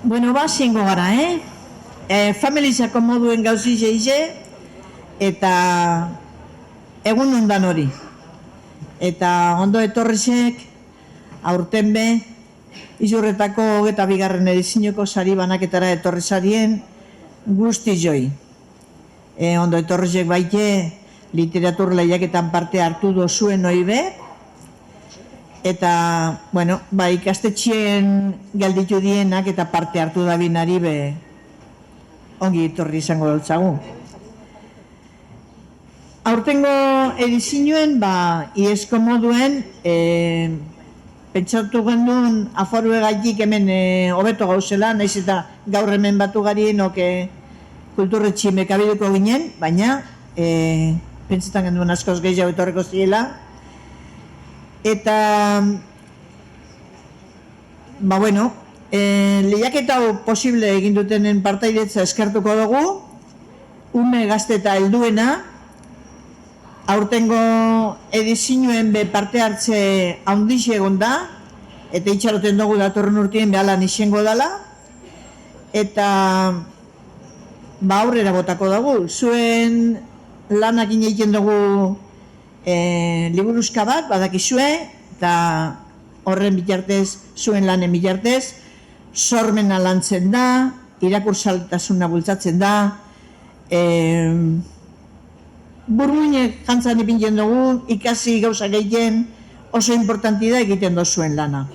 Bueno, zingo gara, familizako moduen gauzi zeize, eta egun ondan hori. Eta ondo etorrizek, aurten be, izurretako 22. edizinoko sari banaketara etorri zarien guzti joi. Ondo etorrizek baite, literatur lehiaketan parte hartu dozuen hori be, eta, bueno, ikastetxien galditu dienak eta parte hartu da binari be ongi etorri izango dutzagu. Aurtengo edizinuen, iesko moduen, pentsatu gendun aforu egaitik hemen hobeto gauzela, nahiz eta gaur hemen batu garien oke kulturretxi mekabiduko ginen, baina pentsetan gendun askoz gehiago etorreko ziela. Eta, lehiaketa posible egin dutenen partaidetzea eskertuko dugu, ume gazte eta helduena, aurtengo edizinuen be parte hartze handixe egon da, eta itxaroten dugu datorren urtien behalan izango dela, eta aurrera botako dugu, zuen lanak egiten dugu liburuzka bat, badakizue, eta horren bitartez, zuen lanen bitartez, sormena lantzen da, irakursaltasuna bultzatzen da, burmuinek jantzan ipintzen dugu, ikasi gauza gehien oso importanti da egiten dozuen lana.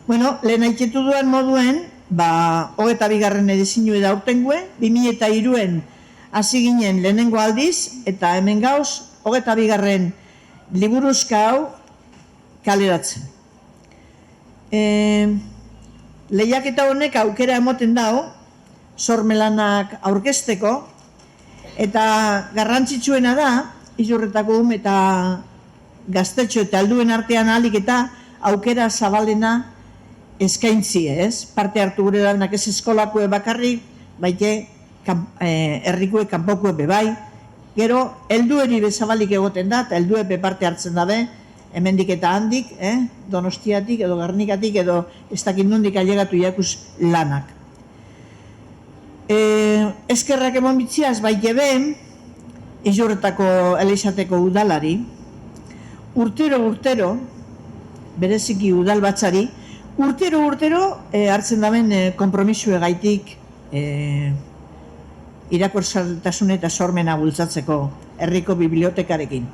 Bueno, lehen aitzetu duen moduen, 22. edizinu da aurtengue, 2003 hasi ginen lehenengo aldiz, eta hemen gauz, 22. liburuzka hau kaleratzen. Lehiaketa honek aukera emoten dau, sormelanak aurkezteko, eta garrantzitsuena da, izurretako eta gaztetxo eta helduen artean ahalik eta aukera zabalena eskaintzi, ez? Parte hartu gure danak ez eskolakue bakarrik, baite herrikue kanpokue bebai, gero, heldueri bezabalik egoten da, eta heldue be parte hartzen dabe, hemendik eta handik, Donostiatik edo Gernikatik edo ez dakit nondik ailegatu iakuz lanak. Eskerrak emon bitziaz baite ben, izurretako elizateko udalari, urtero, bereziki udal batzari, urtero hartzen daben kompromisu egaitik irakursaltasun eta sormena bultzatzeko herriko bibliotekarekin.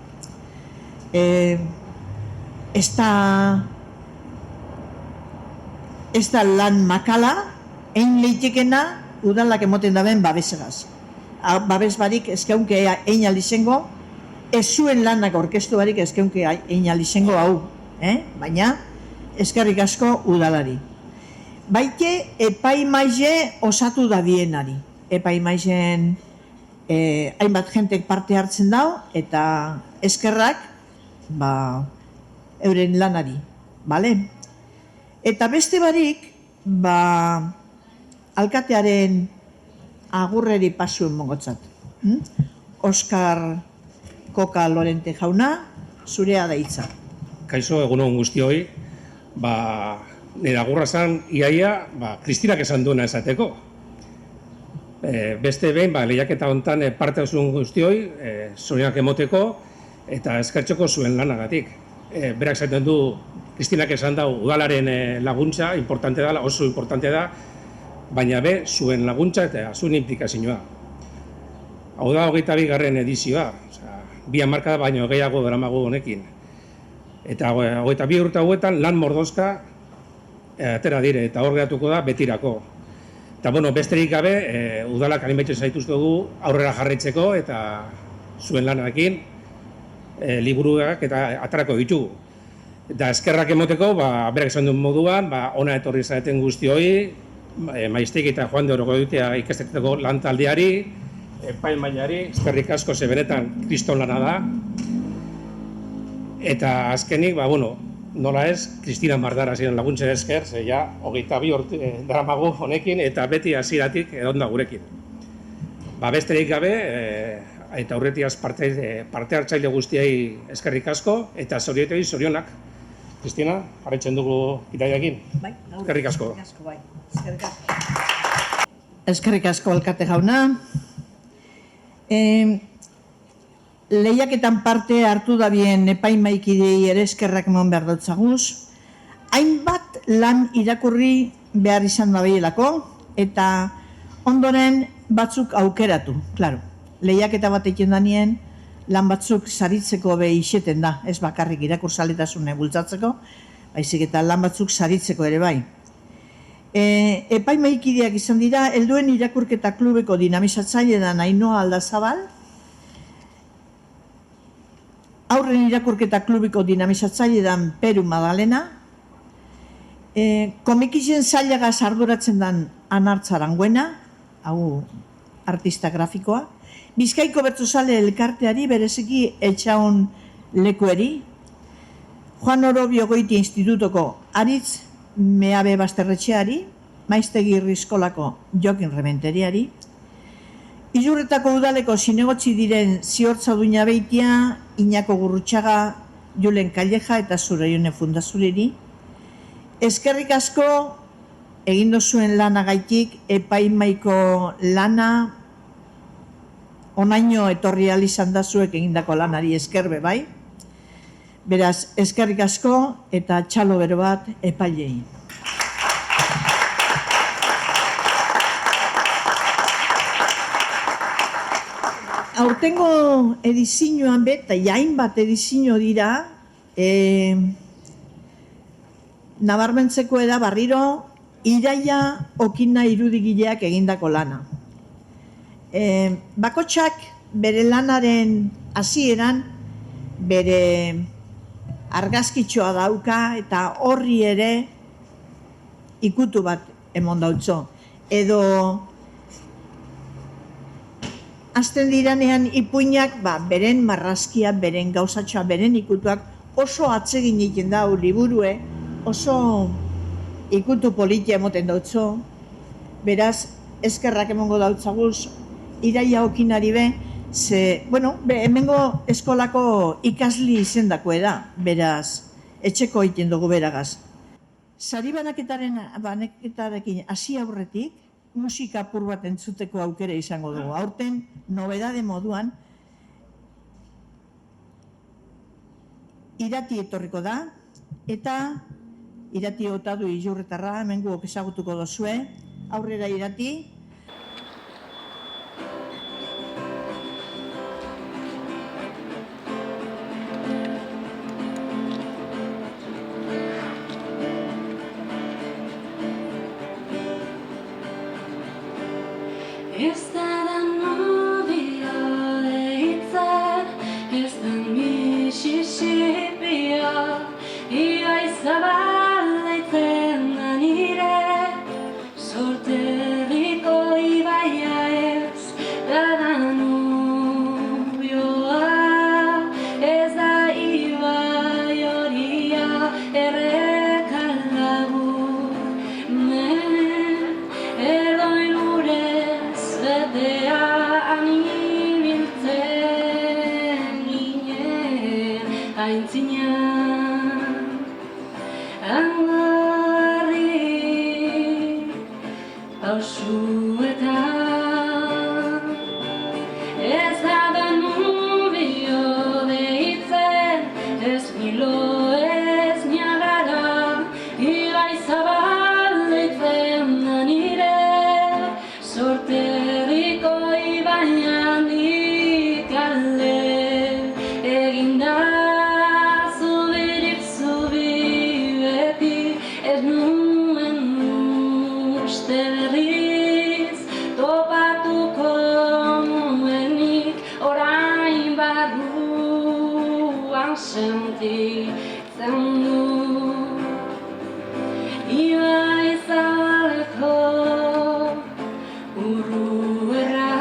Ez da lan makala, egin leitekena udalak emoten daben babesegaz. Babes barik ezkeunke egin alizengo, ez zuen lanak orkestu barik ezkeunke egin alizengo hau, baina eskerrik asko udalari. Baite epaimaize osatu da bienari. Epaimaizen hainbat jentek parte hartzen dau, eta eskerrak euren lanari, bale? Eta beste barik, alkatearen agurreri pasuen mongotzat. Oskar Koka Lorente jauna, zurea da hitza. Kaixo, egunon guztioi, nire agurra zan, iaia, Kristinak esan duena esateko. Beste behin, lehiaketa hontan parte zuen guztioi, zorionak emoteko, eta eskertxoko zuen lanagatik. Berak zaten du, Kristinak esan da, udalaren laguntza, importante da, oso importante da, baina be, zuen laguntza eta zuen implikazioa. Hau da, 22. edizioa, 2 hamarkada baino gehiago daramagu honekin. Eta 22 urte hauetan lan mordozka atera dire, eta hor geratuko da betirako. Eta, besterik gabe, udalak animaitzen zaituz dugu aurrera jarraitzeko eta zuen lanarekin liburuak eta atarako ditugu. Eta eskerrak emoteko, berak esan duen moduan, ona etorri zaeten guztioi, maiztik eta Juan de Orogoitia ikasteteko lantaldeari, epaimaileari, eskerrik asko ze benetan kriston lana da. Eta azkenik, nola ez, Kristina Mardara ziren laguntzen esker, ze ja, 22 urte daramagu honekin, eta beti hasieratik edonda gurekin. Besterik gabe, eta aurretiaz parte hartzaile guztiei eskerrik asko, eta zorionak. Kristina, jarraitzen dugu ideiakin. Bai, eskerrik asko. Eskerrik asko, bai. Eskerrik asko. Eskerrik asko alkate jauna. Lehiaketan parte hartu da bien epaimaikidei ere eskerrak eman behar dutzaguz. Hainbat lan irakurri behar izan da behielako, eta ondoren batzuk aukeratu, klaro. Lehiaketa bat egin danien, lan batzuk saritzeko behi iseten da, ez bakarrik irakurzaletasune bultzatzeko, baizik eta lan batzuk saritzeko ere bai. Epaimaikideak izan dira, helduen irakurketa klubeko dinamizatzaile da Ainhoa Aldazabal, aurren irakurketa klubiko dinamizatzaile da Peru Madalena, komikizen zailagaz arduratzen den Anartz Aranguena, hau artista grafikoa, Bizkaiko Bertsozale elkarteari bereziki Etxaun Lekueri, Juan Orobio Goiti Institutoko Aritz Meabe Basterretxeari, Maiztegi Rizkolako Jokin Rementeriari, Izurretako udaleko zinegotzi diren Ziortza Duina Beitia, Iñako Gurrutxaga, Julen Kalleja eta Zuraione Fundazuriri. Eskerrik asko egin dozuen lanagaitik, epaimaiko lana, onaino etorri ahal izan da zuek egindako lanari eskerbe bai. Beraz, eskerrik asko eta txalo bero bat epailei. Aurtengo edizioan eta hainbat edizio dira, nabarmentzeko da barriro Iraia Okina irudigileak egindako lana. Bakotxak bere lanaren hasieran bere argazkitxoa dauka eta horri ere ikutu bat emon dautzo. Edo hasten diranean ipuinak beren marrazkia, beren gauzatxoa, beren ikutuak oso atsegin egiten dau liburue, oso ikutu politia emoten dautzo. Beraz, eskerrak emongo dautzaguz Iraia Okinari be, hemengo eskolako ikasli izendako da, beraz, etxeko egiten dugu beragaz. Sari banaketarekin hasi aurretik, musika apur bat entzuteko aukera izango dugu. Aurten, nobedade moduan, Irati etorriko da, eta Irati Otadu Izurretarra, hemen guok ezagutuko dozue, aurrera Irati. Ez da nobio deitzen, ez da Mississipia, ibai zabaletzen da nire, sorterriko ibaia ez da nubioa, ez da ibai horia errekalagur, edoin urez betea anibiltzen ginen aintzinean. Angarri pausuetan, ez da Danubio deitzen, ez Nilo ez Niagara, ibai zabaletzen da nire, sorterriko ibaian ikale, eginda zubirik zubi beti, ez nuen uste berriz, topatuko nuenik, orain barruan sentitzen du. Ibai zabaleko urruera,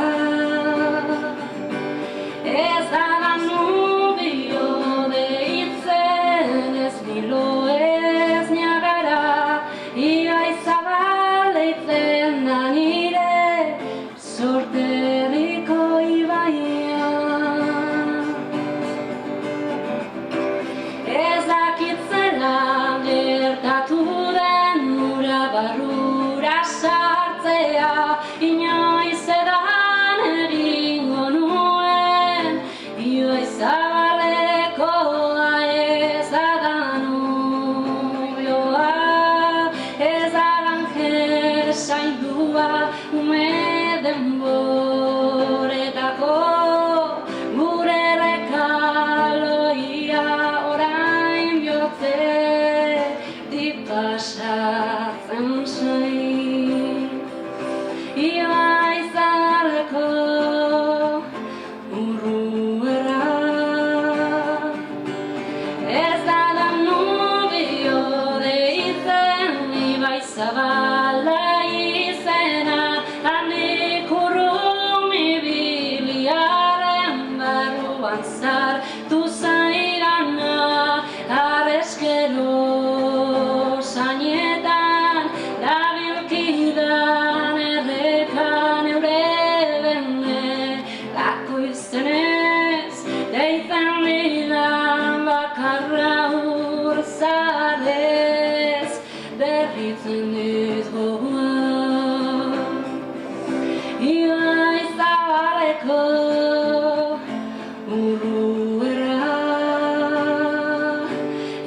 ez da Danubio deitzen, ez Nilo ez Niagara, ibai zabaletzen da nire, sorterriko ibaia. Ez galdera inoiz edan egingo nuen, ioiz zabalekoa ez da nubioa, ez aranje zaindua ume denboretako gure rekaloia orain bihotzetik pasatzen zain. Ibaiz zabaleko urruera, ez da Danubio deitzen Ibaiz Zabala izena, handik urrumi biliaren barruan sartu zaigana, arreskero zainetan dabilkidan errekan eure bene, lako izenez deitzen didan bakarra urzarez, berritzen dit gogoa. Ibaiz Zabaleko urruera,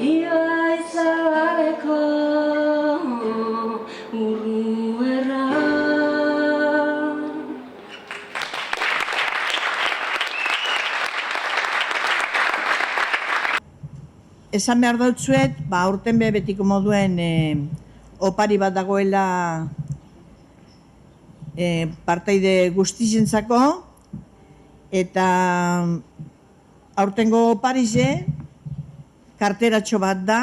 Ibaiz Zabaleko urruera. Esan behar dautzuet, aurten be betiko moduen opari bat dagoela partaide guztizentzako, eta aurtengo oparize karteratxo bat da,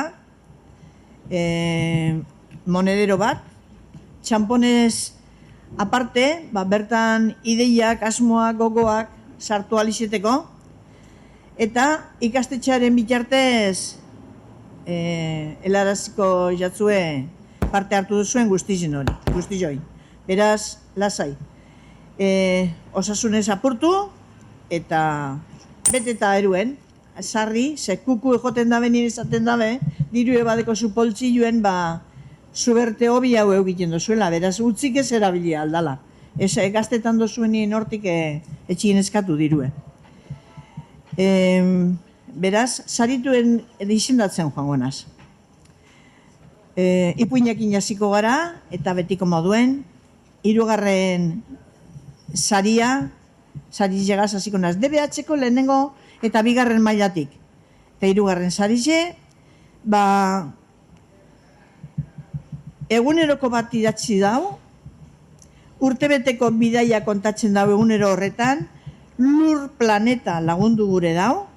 monedero bat, txamponez aparte, bertan ideiak, asmoak, gogoak sartu alizeteko, eta ikastetxearen bitartez helaraziko jatzue parte hartu duzuen guztizoi. Beraz, lasai. Osasunez apurtu eta bete eta eruen, sarri, kuku ejoten dabe nire esaten dabe, dirue badeko zu poltsiluen, zuberte hobi hau egiten dozuela, beraz, utzik ez erabilia aldala. Gaztetan dozuen nien hortik etxien eskatu dirue. Beraz, sarituen izendatzen joango naz. Ipuinekin jasiko gara, eta betiko moduen, 3. saria, sari llegaz hasiko naz. DBH-ko lehenengo eta 2. mailatik. Eta 3. sarie, eguneroko bat idatzi dau, urtebeteko bidaia kontatzen dau egunero horretan, lur planeta lagundu gure dau,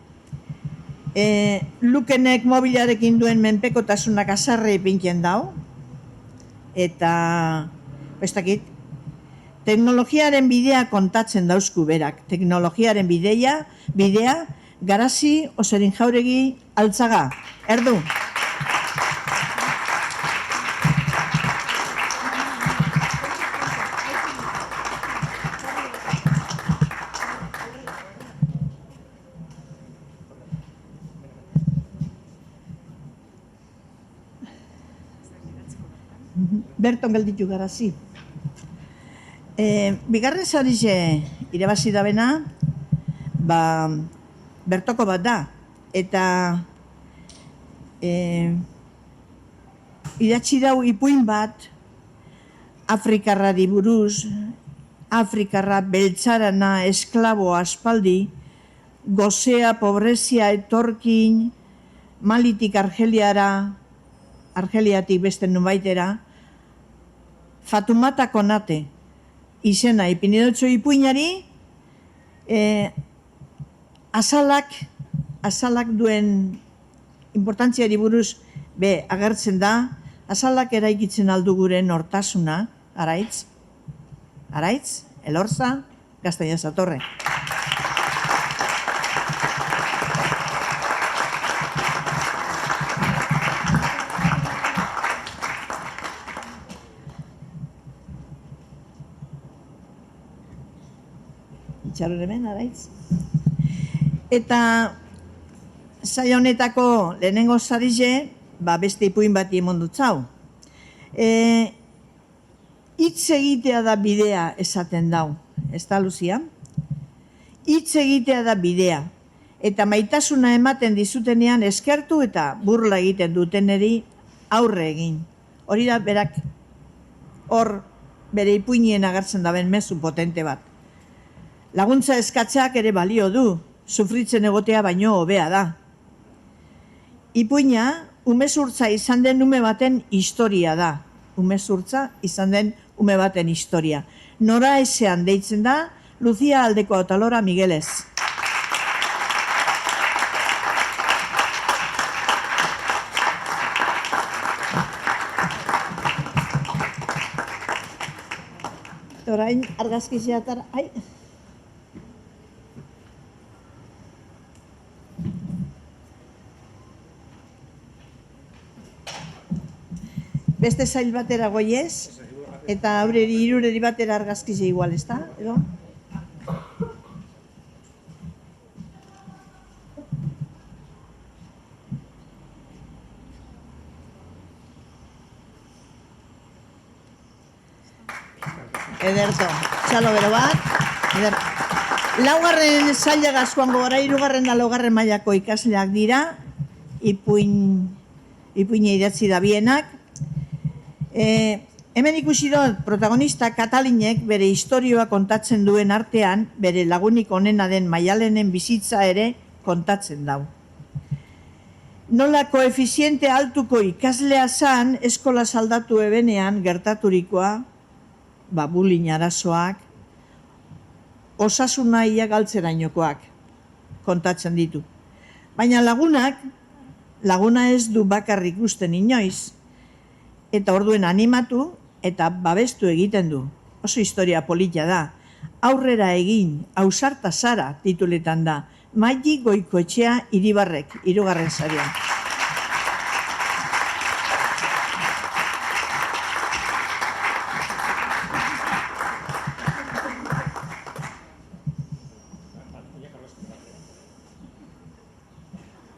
Lukenek mobilarekin duen menpekotasunak azarre ipintzen dau, eta, ez dakit, teknologiaren bidea kontatzen dauzku berak. Teknologiaren bidea, Garazi Oserin Jauregi Altzaga. Erdu. Berton gelditu Garazi. 2. sarize irabazi dabena, bertoko bat da, eta idatzi dau ipuin bat, Afrikarrari buruz, Afrikarra beltzarana esklabo aspaldi, gozea, pobrezia, etorkin, Malitik Argeliatik beste nubaitera, Fatumata Konate izena ipinidotxo ipuinari, azalak duen importantziari buruz agertzen da, azalak eraikitzen aldu gure nortasuna, Araitz, Elorza, Gaztaina Zatorre. Itxaron hemen, Araitz. Eta saio honetako lehenengo sarize, beste ipuin bati emon dutzau. Hitz egitea da bidea esaten dau, ez da, Luzia? Hitz egitea da bidea, eta maitasuna ematen dizutenean eskertu eta burla egiten duteneri aurre egin. Hori da berak hor bere ipuinien agertzen daben mezu potente bat. Laguntza eskatzeak ere balio du, sufritzen egotea baino hobea da. Ipuina, umezurtza izan den ume baten historia da. Umezurtza izan den ume baten historia. Nora ezean deitzen da, Lucia Aldeko Otalora Miguelez. Orain argazkizia atara, ai. Beste zail batera goiez, eta aurreri irureri batera argazkizia igual, ez da? Edo? Ederto, txalo bero bat. Laugarren zailagaz joango gara, hirugarren da laugarren mailako ikasleak dira, ipuina idatzi da bienak. Hemen ikusi dut protagonista Katalinek bere historioa kontatzen duen artean, bere lagunik onena den Maialenen bizitza ere kontatzen dau. Nola koefiziente altuko ikaslea zan, eskola saldatu ebenean gertaturikoa, bullying arazoak, osasuna ia galtzerainokoak kontatzen ditu. Baina laguna ez du bakarrik ikusten inoiz, eta orduen animatu eta babestu egiten du. Oso historia polita da. Aurrera egin, ausarta zara tituletan da. Maili Goikoetxea Iribarrek, 3. saria.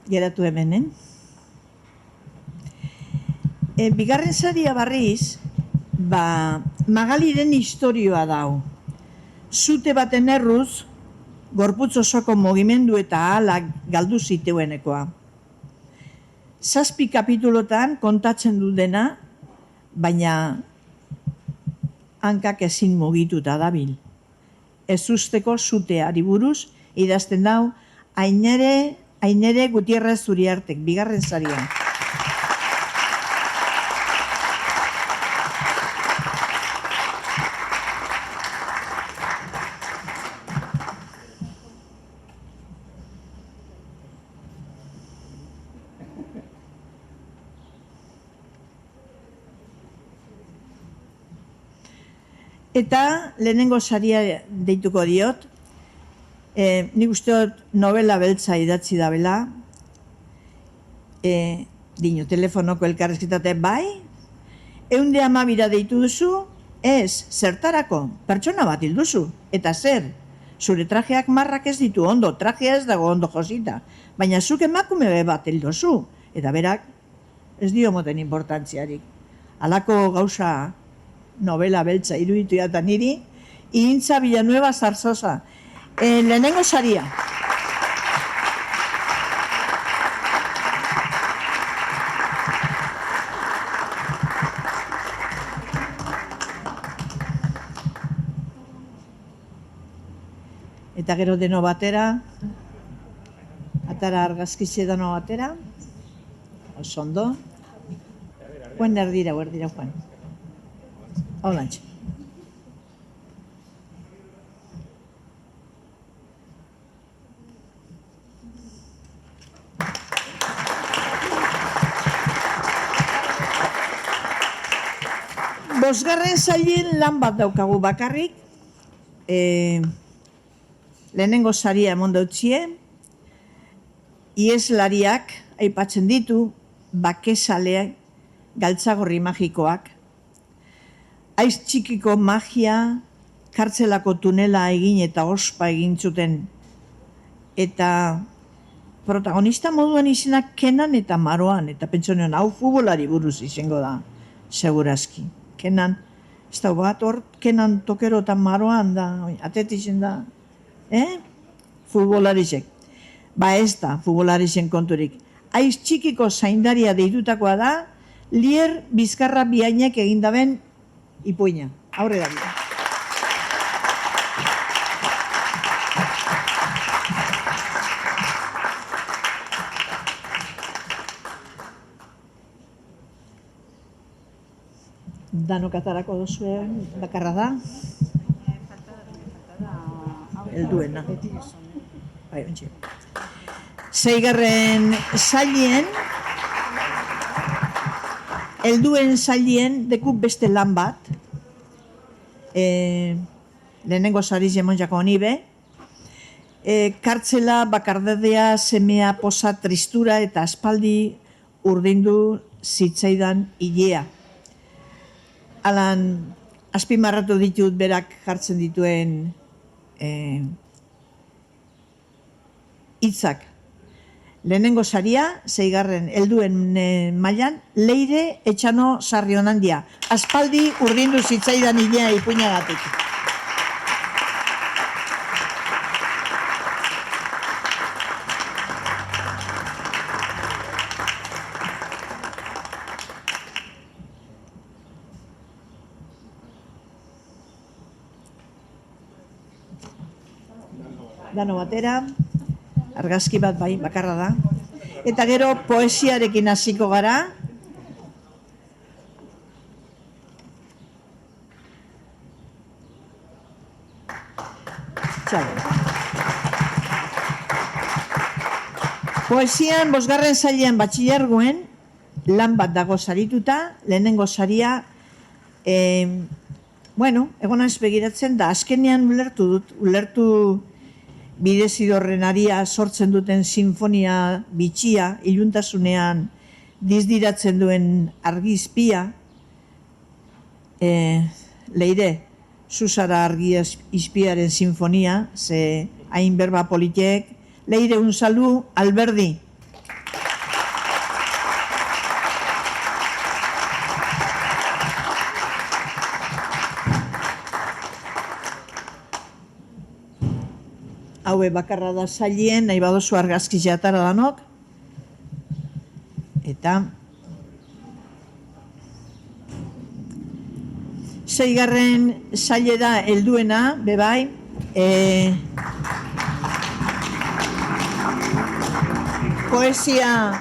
Geratu hemenen. Bigarren saria barriz, Magaliren historioa dau. Zute baten erruz, gorputz osoko mugimendu eta ahalak galdu ziteuenekoa. 7 kapitulotan kontatzen du dena, baina hankak ezin mugituta dabil. Ez usteko zuteari buruz, idazten dau, Ainere Gutierrez Zuriartek, 2. saria. Eta lehenengo saria deituko diot, nik uste dut novela beltza idatzi dabela, dino, telefonoko elkarrezketate bai, 112 deitu duzu, ez, zertarako, pertsona bat hil duzu, eta zer, zure trajeak marrak ez ditu ondo, trajea ez dago ondo josita, baina zuk emakume bat hil duzu, eta berak ez dio moten importantziarik. Halako gauza novela beltza iruditu eta niri, Irintza Villanueva Zarzosa, lehenengo saria. Eta gero deno batera, atara argazkitxe deno batera, oso ondo. Juan erdira, Juan. Holantxe. Bosgarren sailin lan bat daukagu bakarrik, lehenengo saria emon dautzie, ieslariak aipatzen ditu, bakezaleak, galtzagorri magikoak, aiz txikiko magia, kartzelako tunela egin eta ospa egin zuten, eta protagonista moduan izenak Kenan eta Maroan, eta pentsonion hau futbolari buruz izango da, segurazki. Kenan Ez da bat hor, kenan tokero eta maroan da, atetixen da, futbolarizek. Ba ez da futbolarizen konturik. Aiz txikiko zaindaria deitutakoa da, Lier Bizkarra Biainek egindaben ipuina. Aurre da bida. Danok atarako duzuen bakarra da. Helduena. Bai, ontsi. Seigarren sailien, helduen sailien dekuk beste lan bat. Lehenengo sariz emon jako honibe. Kartzela, bakardadea, semea, posa, tristura eta aspaldi urdindu zitzaidan hilea. Alan, azpimarratu ditut berak jartzen dituen hitzak. Lehenengo saria, seigarren helduen mailan, Leire Etxano Sarrionandia. Aspaldi urdindu zitzaidan hilea ipuinagatik. Dano batera, argazki bat bai, bakarra da. Eta gero poesiarekin hasiko gara. Poesian, bosgarren sailean batxilergoen, lan bat dago sarituta, lehenengo saria, egon naiz begiratzen da, azkenean ulertu bidezidorren aria sortzen duten sinfonia bitxia, iluntasunean dizdiratzen duen argizpia, Leire, zuzara argizpiaren sinfonia, ze hain berba politek, Leire, un salu, Alberdi. Haue bakarra da sailien, nahi badozu argazki atara danok. Eta seigarren saile da helduena, bebai. Poesia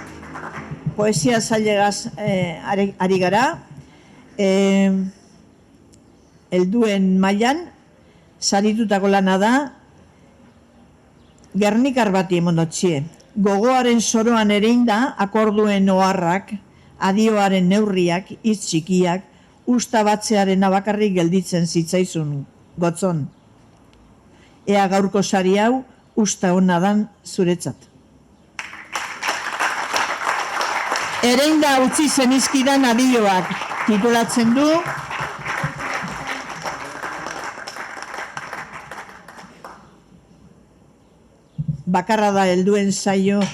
sailegaz ari gara. Helduen mailan saritutako lana da, Gernikar bati emondotxie. Gogoaren soroan erein da, akorduen oharrak, adioaren neurriak, hitz txikiak, usta batzearen abakarrik gelditzen zitzaizun gotzon. Ea gaurko sari hau, usta hona dan zuretzat. Erein da utzi zenizkidan adioak, titulatzen du, bakarra da helduen sailean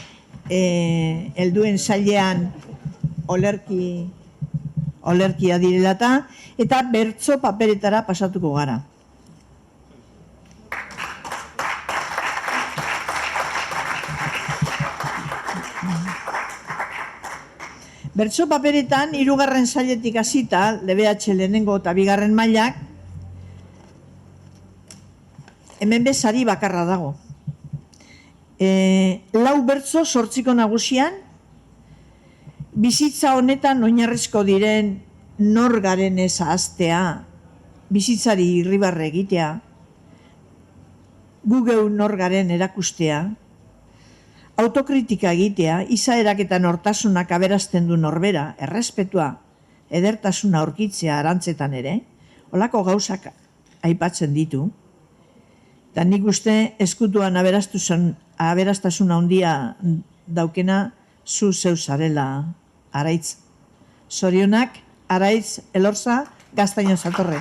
olerkia direlata, eta bertso paperetara pasatuko gara. Bertso paperetan, 3. sailetik hasita, LBH lehenengo eta 2. mailak, hemen bezari bakarra dago. 4 bertso 8 nagusian, bizitza honetan oinarrizko diren nor garen ez ahaztea, bizitzari irribarre egitea, gu geu nor garen erakustea, autokritika egitea, izaerak eta nortasunak aberazten du norbera, errespetua, edertasuna aurkitzea arantzetan ere, holako gauzak aipatzen ditu. Eta nik uste ezkutuan aberastasuna handia daukena zu zeu zarela Araitz. Zorionak, Araitz Elorza, Gaztaino Satorre.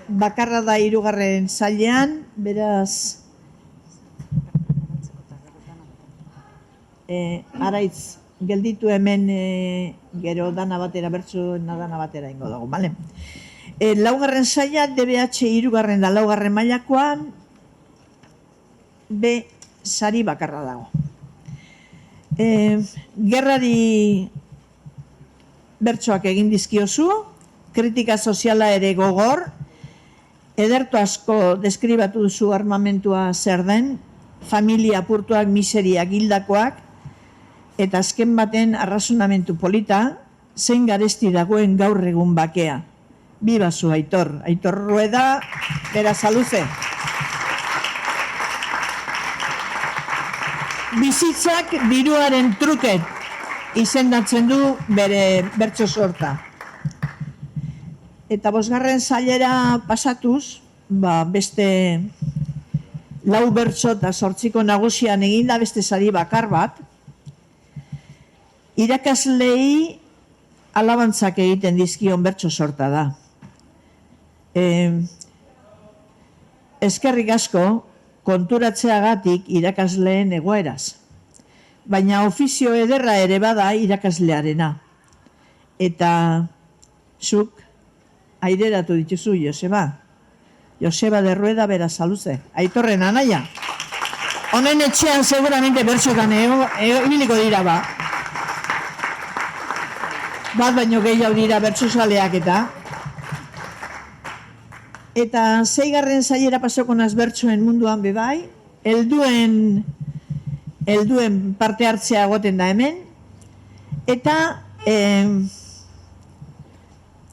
Bakarra da 3. sailean, beraz araitz gelditu hemen gero dana batera, bertsoena dana batera ingo dago, bale? Laugarren saila, DBH hirugarren da laugarren mailakoan, B sari bakarra dago. Gerrari bertsoak egin dizkiozu, kritika soziala ere gogor, edertu asko deskribatu duzu armamentua zer den, familia apurtuak, miseriak, hildakoak, eta azken baten arrazonamentu polita, zein garesti dagoen gaur egun bakea. Biba zu, Aitor. Aitor Rueda, Berasaluze. Bizitzak diruaren truket izendatzen du bere bertso sorta. Eta bosgarren sailera pasatuz, beste lau bertso eta 8 nagusian eginda beste sari bakar bat, irakaslei alabantzak egiten dizkion bertso sorta da. Eskerrik asko konturatzeagatik irakasleen egoeraz. Baina ofizio ederra ere bada irakaslearena. Eta zuk aireratu dituzu Joseba. Joseba de Rueda Berasaluze. Aitorren anaia. Honen etxean seguramente bertsotan ibiliko dira ba. Bat baino gehiago dira bertsozaleak eta. Eta 6. sailera pasoko naz bertsoen munduan bebai, helduen parte hartzea egoten da hemen, eta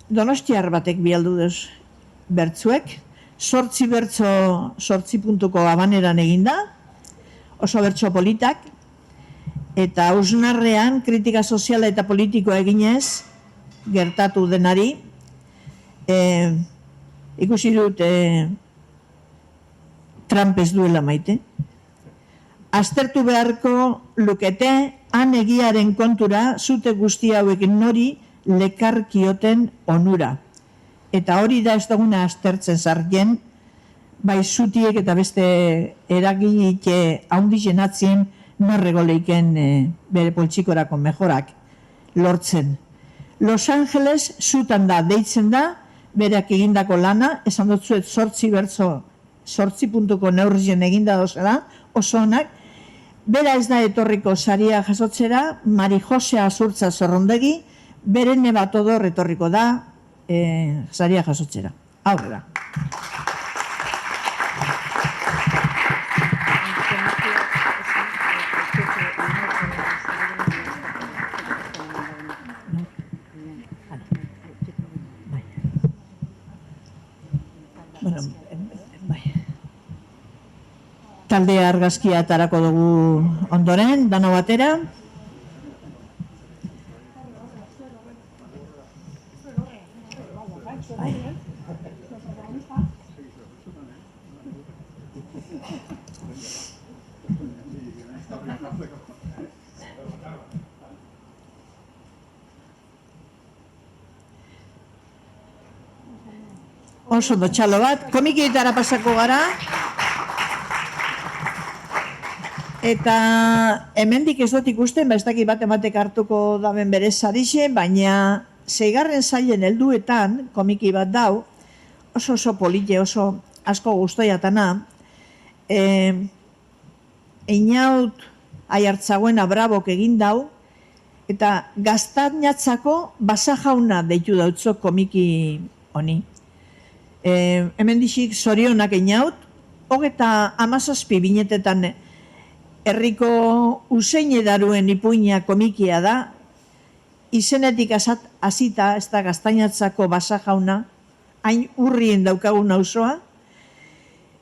donostiar batek bialdu duz bertzuek, 8 bertso 8 puntuko abaneran eginda, oso bertso politak, eta hausnarrean kritika soziala eta politikoa eginez gertatu denari, ikusi dut Trump ez duela maite. Aztertu beharko lukete han egiaren kontura zute guzti hauek nori lekarkioten onura. Eta hori da ez duguna aztertzen zarien, bai zutiek eta beste eragilik haundixen atzien norregoleiken bere poltsikorako mejorak lortzen. Los Angeles zutan da, deitzen da, berak egindako lana, esan dut zuet 8 bertso 8 puntuko neurrien eginda dozela, oso onak, bera ez da etorriko saria jasotzera, Mari Jose Azurtza Zorrondegi, bere nebatodor etorriko da saria jasotzera. Aurrera. Bueno, talde argazkia atarako dugu ondoren, dano batera. Oso dotxalo bat, komikietara pasako gara. Eta hemendik ez dut ikusten, ez dakit bat ematek hartuko daben bere sarixe, baina 6. sailen helduetan, komiki bat dau, oso polite, oso asko guztoiatana, Einaut Aiartzagoena Brabok egin dau, eta gaztainatzako Basajauna deitu dautzo komiki honi. Hemen dixik zorionak Einaut, 37 binetetan herriko usein edaruen ipuina komikia da, izenetik hasita ez da gaztainatzako Basajauna, hain urrien daukagun auzoa,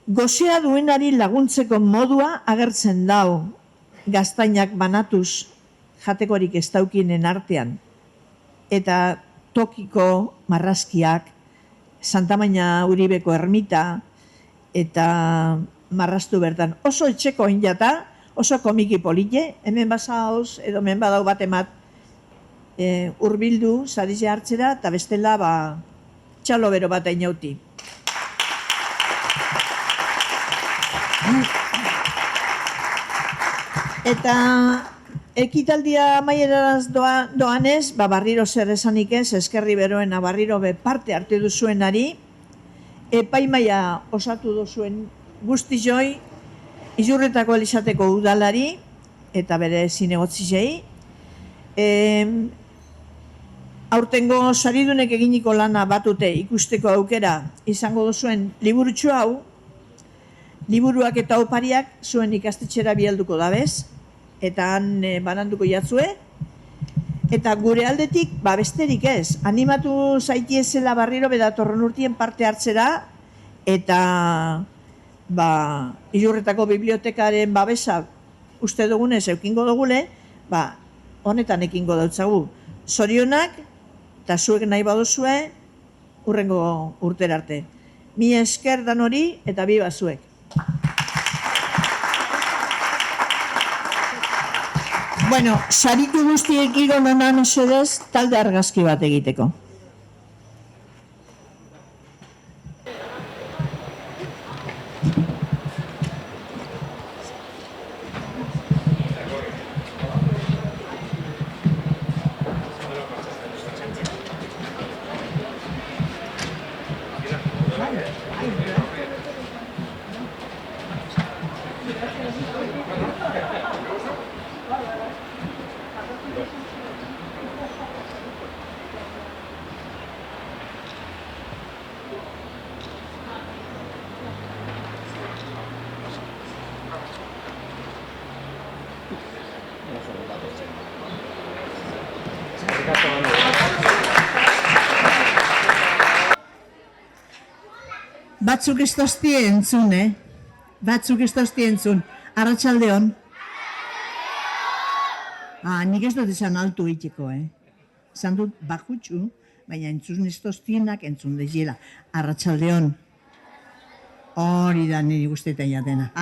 gozea duenari laguntzeko modua agertzen dau gaztainak banatuz jatekorik ez daukinen artean, eta tokiko marrazkiak, Santamaina Uribeko ermita, eta marraztu bertan. Oso etxeko injata, oso komiki polite, hemen basaoz, edo hemen badau bat emat urbildu, sarize hartzera, eta bestela txalo bero bat ainauti. Eta Ekitaldia amaieraz doanez, barriro zer esanik ez, eskerri beroena barriro be parte hartu duzuenari, epaimaia osatu duzuen guzti joi, Izurretako Elizateko udalari, eta bere zinegotzizei, aurtengo saridunek eginiko lana batute ikusteko aukera izango duzuen liburutxo hau, liburuak eta opariak zuen ikastetxera bialduko dabez, eta han bananduko jatzue, eta gure aldetik, besterik ez, animatu zaitiezela barriro bedatorren urtien parte hartzera, eta Izurretako bibliotekaren babesa uste dugunez eukingo dugule, honetan ekingo dautzagu. Zorionak, eta zuek nahi baduzue, urrengo urtera arte. Mi esker dan hori, eta biba zuek. Bueno, saritu guztiek igonana mesedez, talde argazki bat egiteko. Batzuk ez toztie entzun, Batzuk ez toztie entzun. Arratsaldeon. Nik ez dut esan altu egiteko, Esan dut bajutxu, baina entzun ez toztienak entzun deziela. Arratsaldeon. Hori da niri guztetan jatena.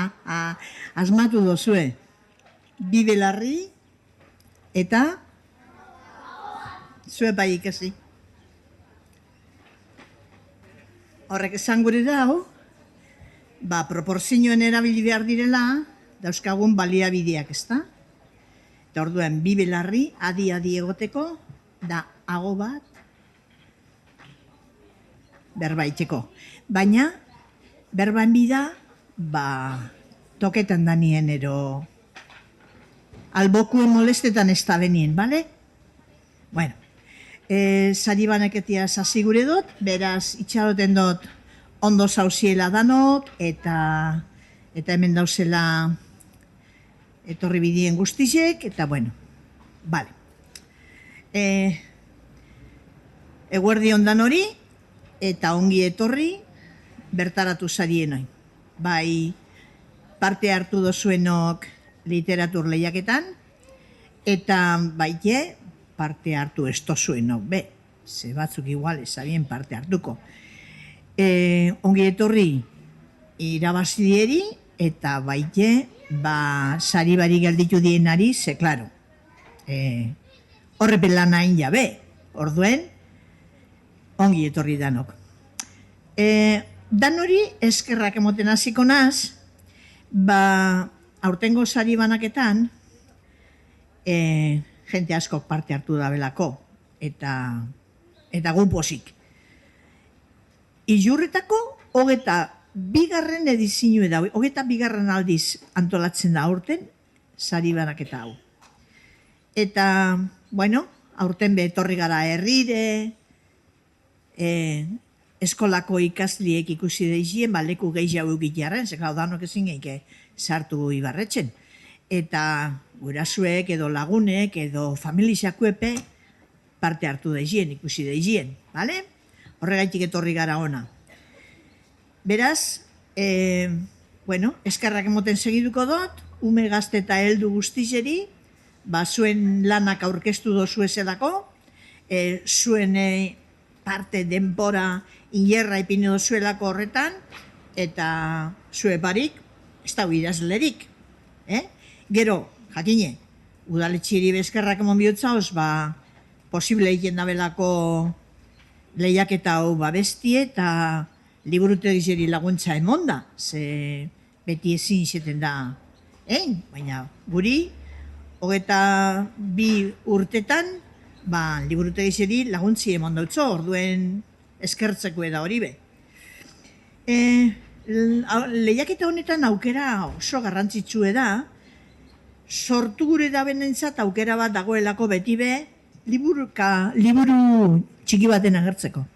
Asmatu dozue. Bi belarri eta zue bai ikasi. Horrek esan gure dau, proporzioen erabili behar direla, dauzkagun baliabideak, ezta? Eta orduan, bi belarri, adi egoteko, da ago bat, berbaiteko. Baina, berban bida, toketan danien ero, albokuen molestetan ez da benien, bale? Bueno. Sari banaketia sasi gure dut, beraz itxaroten dut ondo zauziela danok, eta hemen dauzela etorri bidien guztizek, eta bueno, bale. Eguerdi ondan hori, eta ongi etorri, bertaratu zarienoi. Bai, parte hartu dozuenok literatur lehiaketan, eta baite, parte hartu ez tozuenok, ze batzuk igual ezabien parte hartuko. Ongi etorri irabazidieri, eta baite, sari bari gelditu dienari, ze, klaro, horrepen lan hain jabe, orduen, ongi etorri danok. Dan hori, eskerrak emoten hasiko naz, aurtengo sari banaketan, jente askok parte hartu dabelako, eta gu posik. Izurretako, bigarren edizio da, 22. aldiz antolatzen da aurten, sari banaketa hau. Eta, bueno, aurten etorri gara herrire, eskolako ikasliek ikusi daizien, leku gehiago egitearen, zekau danok ezin geike sartu ibarretzen. Eta gurasuek edo lagunek edo familixakuepe parte hartu daizien, ikusi daizien, bale? Horregaitik etorri gara ona. Beraz, eskerrak emoten segiduko dut, ume gazte eta heldu guztizeri, zuen lanak aurkeztu dozu ezelako, zuen parte denbora inerra ipini dozuelako horretan, eta zue barik, ez da idazlerik. Gero, jakine, udaletxiri bezkerrak emon bihotza, posible egiten dabelako lehiaketa hau bestie eta liburutegizeri laguntza emonda, ze beti ezin izeten da, baina guri 22 urtetan, liburutegizeri laguntzi emon dautzo, orduen eskertzeko eda hori be. Lehiaketa honetan aukera oso garrantzitsue da, sortu gure da benentzat aukera bat dagoelako beti be, liburu txiki baten agertzeko.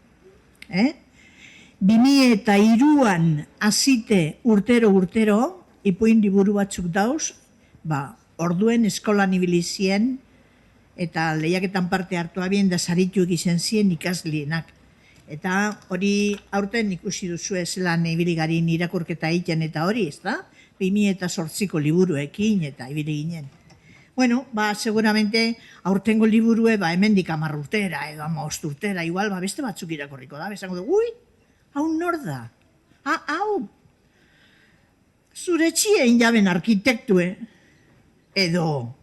2003an hasite urtero, ipuin liburu batzuk dauz, orduen eskolan ibilizien eta lehiaketan parte hartu abien da saritu egiten zien ikaslienak. Eta hori aurten ikusi duzu zelan ibiligarin irakurketa egiten eta hori, ez da? 2008ko liburuekin eta ibili ginen. Bueno, seguramente aurtengo liburue hemendik 10 urtera edo 15 urtera, igual beste batzuk irakurriko da. Esango dugu, hau nor da? Hau, zure txien jaben arkitektue, edo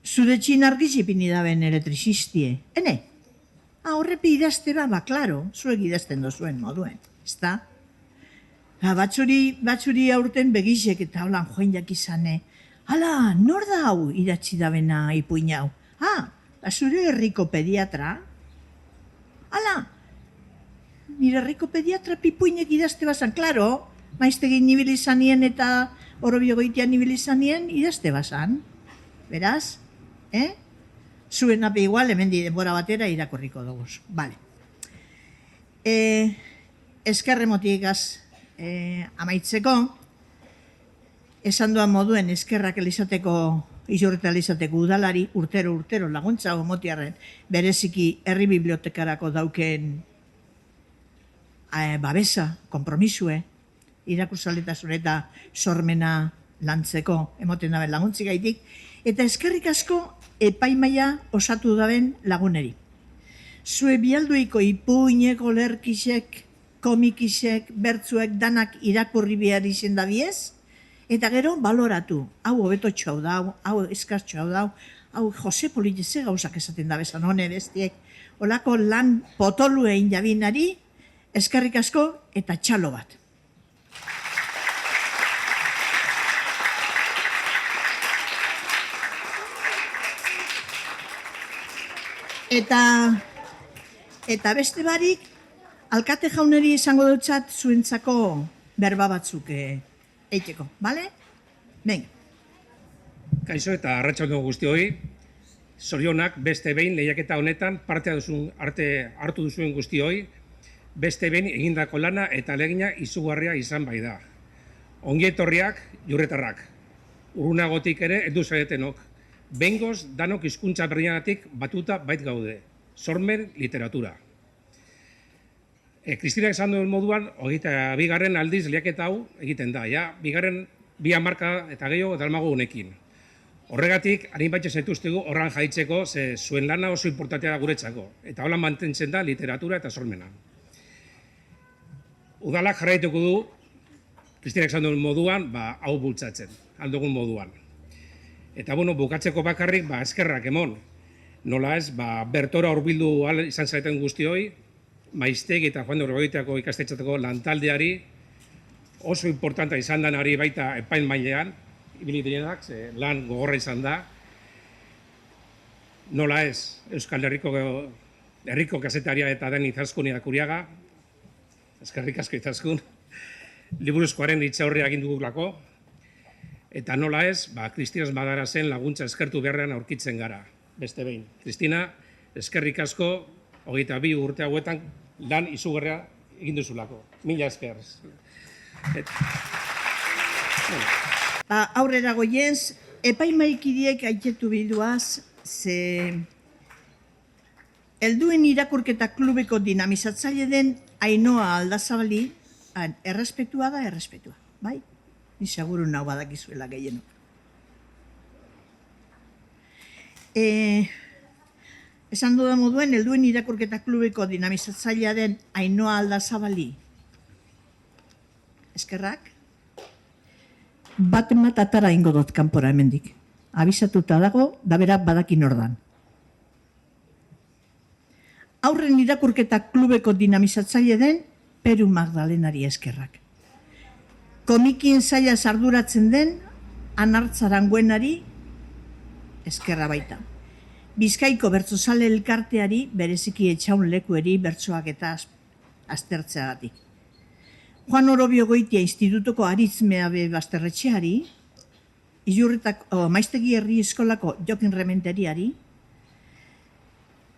zure txien argizipini daben elektrizistie, ene? Horrepi idazte klaro, zuek idazten dozuen moduen, ez da? Batzuri aurten begizek eta holan joan jakizane, hala, nor da hau idatzi dabena ipuin hau? Zure herriko pediatra? Hala, nire herriko pediatra pipuinek idazte bazan, klaro, maiztegin nibili zanien eta orobiogoitian nibili zanien idazte bazan. Beraz, zuen ape igual, hemen denbora batera irakurriko dugu. Vale. Eskerremotikaz amaitzeko, esan duan moduen eskerrak izurreta elizateko udalari urtero laguntza motiarren bereziki herri bibliotekarako dauken babesa, konpromisue, irakurtzaletasun eta sormena lantzeko emoten daben laguntzik gaitik, eta eskerrik asko epaimaia osatu daben laguneri. Zue bialduiko ipuineko lerkisek, komikisek, bertzuek danak irakurri behar izen da biez, eta gero baloratu, hau hobetotxo hau dau, hau eskartxo hau dau, hau Jose Politize gauzak esaten da bezan hone bestiek, olako lan potoluein jabinari, eskerrik asko eta txalo bat. Eta beste barik, alkate jauneri izango dutzat zuentzako berba batzuk eiteko, bale? Venga. Kaixo eta arratsalde guztioi, zorionak beste behin lehiaketa honetan parte hartu duzuen guztioi, beste behin egindako lana eta ahalegina izugarria izan bai da. Ongi etorriak jurretarrak, urrunagotik ere heldu zaretenok, behingoz danok hizkuntza berdinagatik batuta bait gaude, sormen literatura. Kristina esan duen moduan, 22. aldiz lehiaketa hau egiten da, bigarren 2 hamarka eta gehiago dalmago honekin. Horregatik, hainbat zaituztegu horran jaitzeko, ze zuen lana oso importantea da guretzako, eta hola mantentzen da literatura eta sormena. Udalak jarraituko du, Kristina esan duen moduan, hau bultzatzen, aldogun moduan. Eta bukatzeko bakarrik, eskerrak emon. Nola ez, bertora hurbildu izan zaiten guztioi, Maiztegi eta Juan de Orgoiteako ikastetxateko lantaldeari, oso importanta izan denari baita epain mailean, ibili direnak, lan gogorra izan da. Nola ez, Euskal Herriko kazetaria eta den Izaskun irakurriaga, eskerrik asko Izaskun, liburuzkoaren itxaurria egin dugulako, eta nola ez, Kristina Madarazen laguntza eskertu beharrean aurkitzen gara, beste behin. Kristina, eskerrik asko, 22 urte hauetan lan izugarria egin duzulako. Mila esker. Aurrera goienz, epaimaikidiek aitetu biduaz, ze helduen irakurketa klubeko dinamizatzaile den Ainoa Aldazabali, errespetua da, errespetua, bai? Ni seguru nau badakizuela gehienok. Esan dudan moduen, helduen irakurketa klubeko dinamizatzailea den Ainoa Aldazabali. Eskerrak? Bat atara ingo dut kanpora hemendik. Abisatuta dago, da berak badakin ordan. Aurren irakurketa klubeko dinamizatzaile den Peru Magdalenari eskerrak. Komikien zaila sarduratzen den Anartzaranguenari eskerra baita. Bizkaiko bertsozale elkarteari bereziki etxaun lekueri bertsoak eta aztertzeagatik. Juan Orobio Goitia Institutuko Aritz-Meabe Basterretxeari, Izurretako Maiztegi Herri Eskolako Jokin Rementeriari,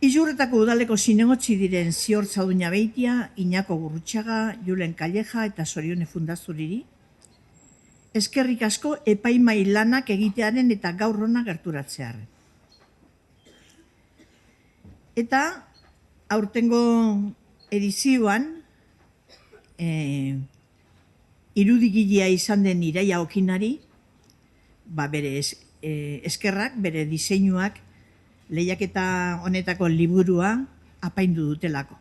Izurretako udaleko zinegotzi diren Zior Zauduña Beitia, Iñako Gurrutxaga, Julen Kalleja eta Sorione Fundazuriri, eskerrik asko epaimai lanak egitearen eta gaur hona gerturatzearen. Eta aurtengo edizioan, irudigilea izan den Iraia Okinari, bere eskerrak, bere diseinuak, lehiaketa honetako liburua apaindu dutelako.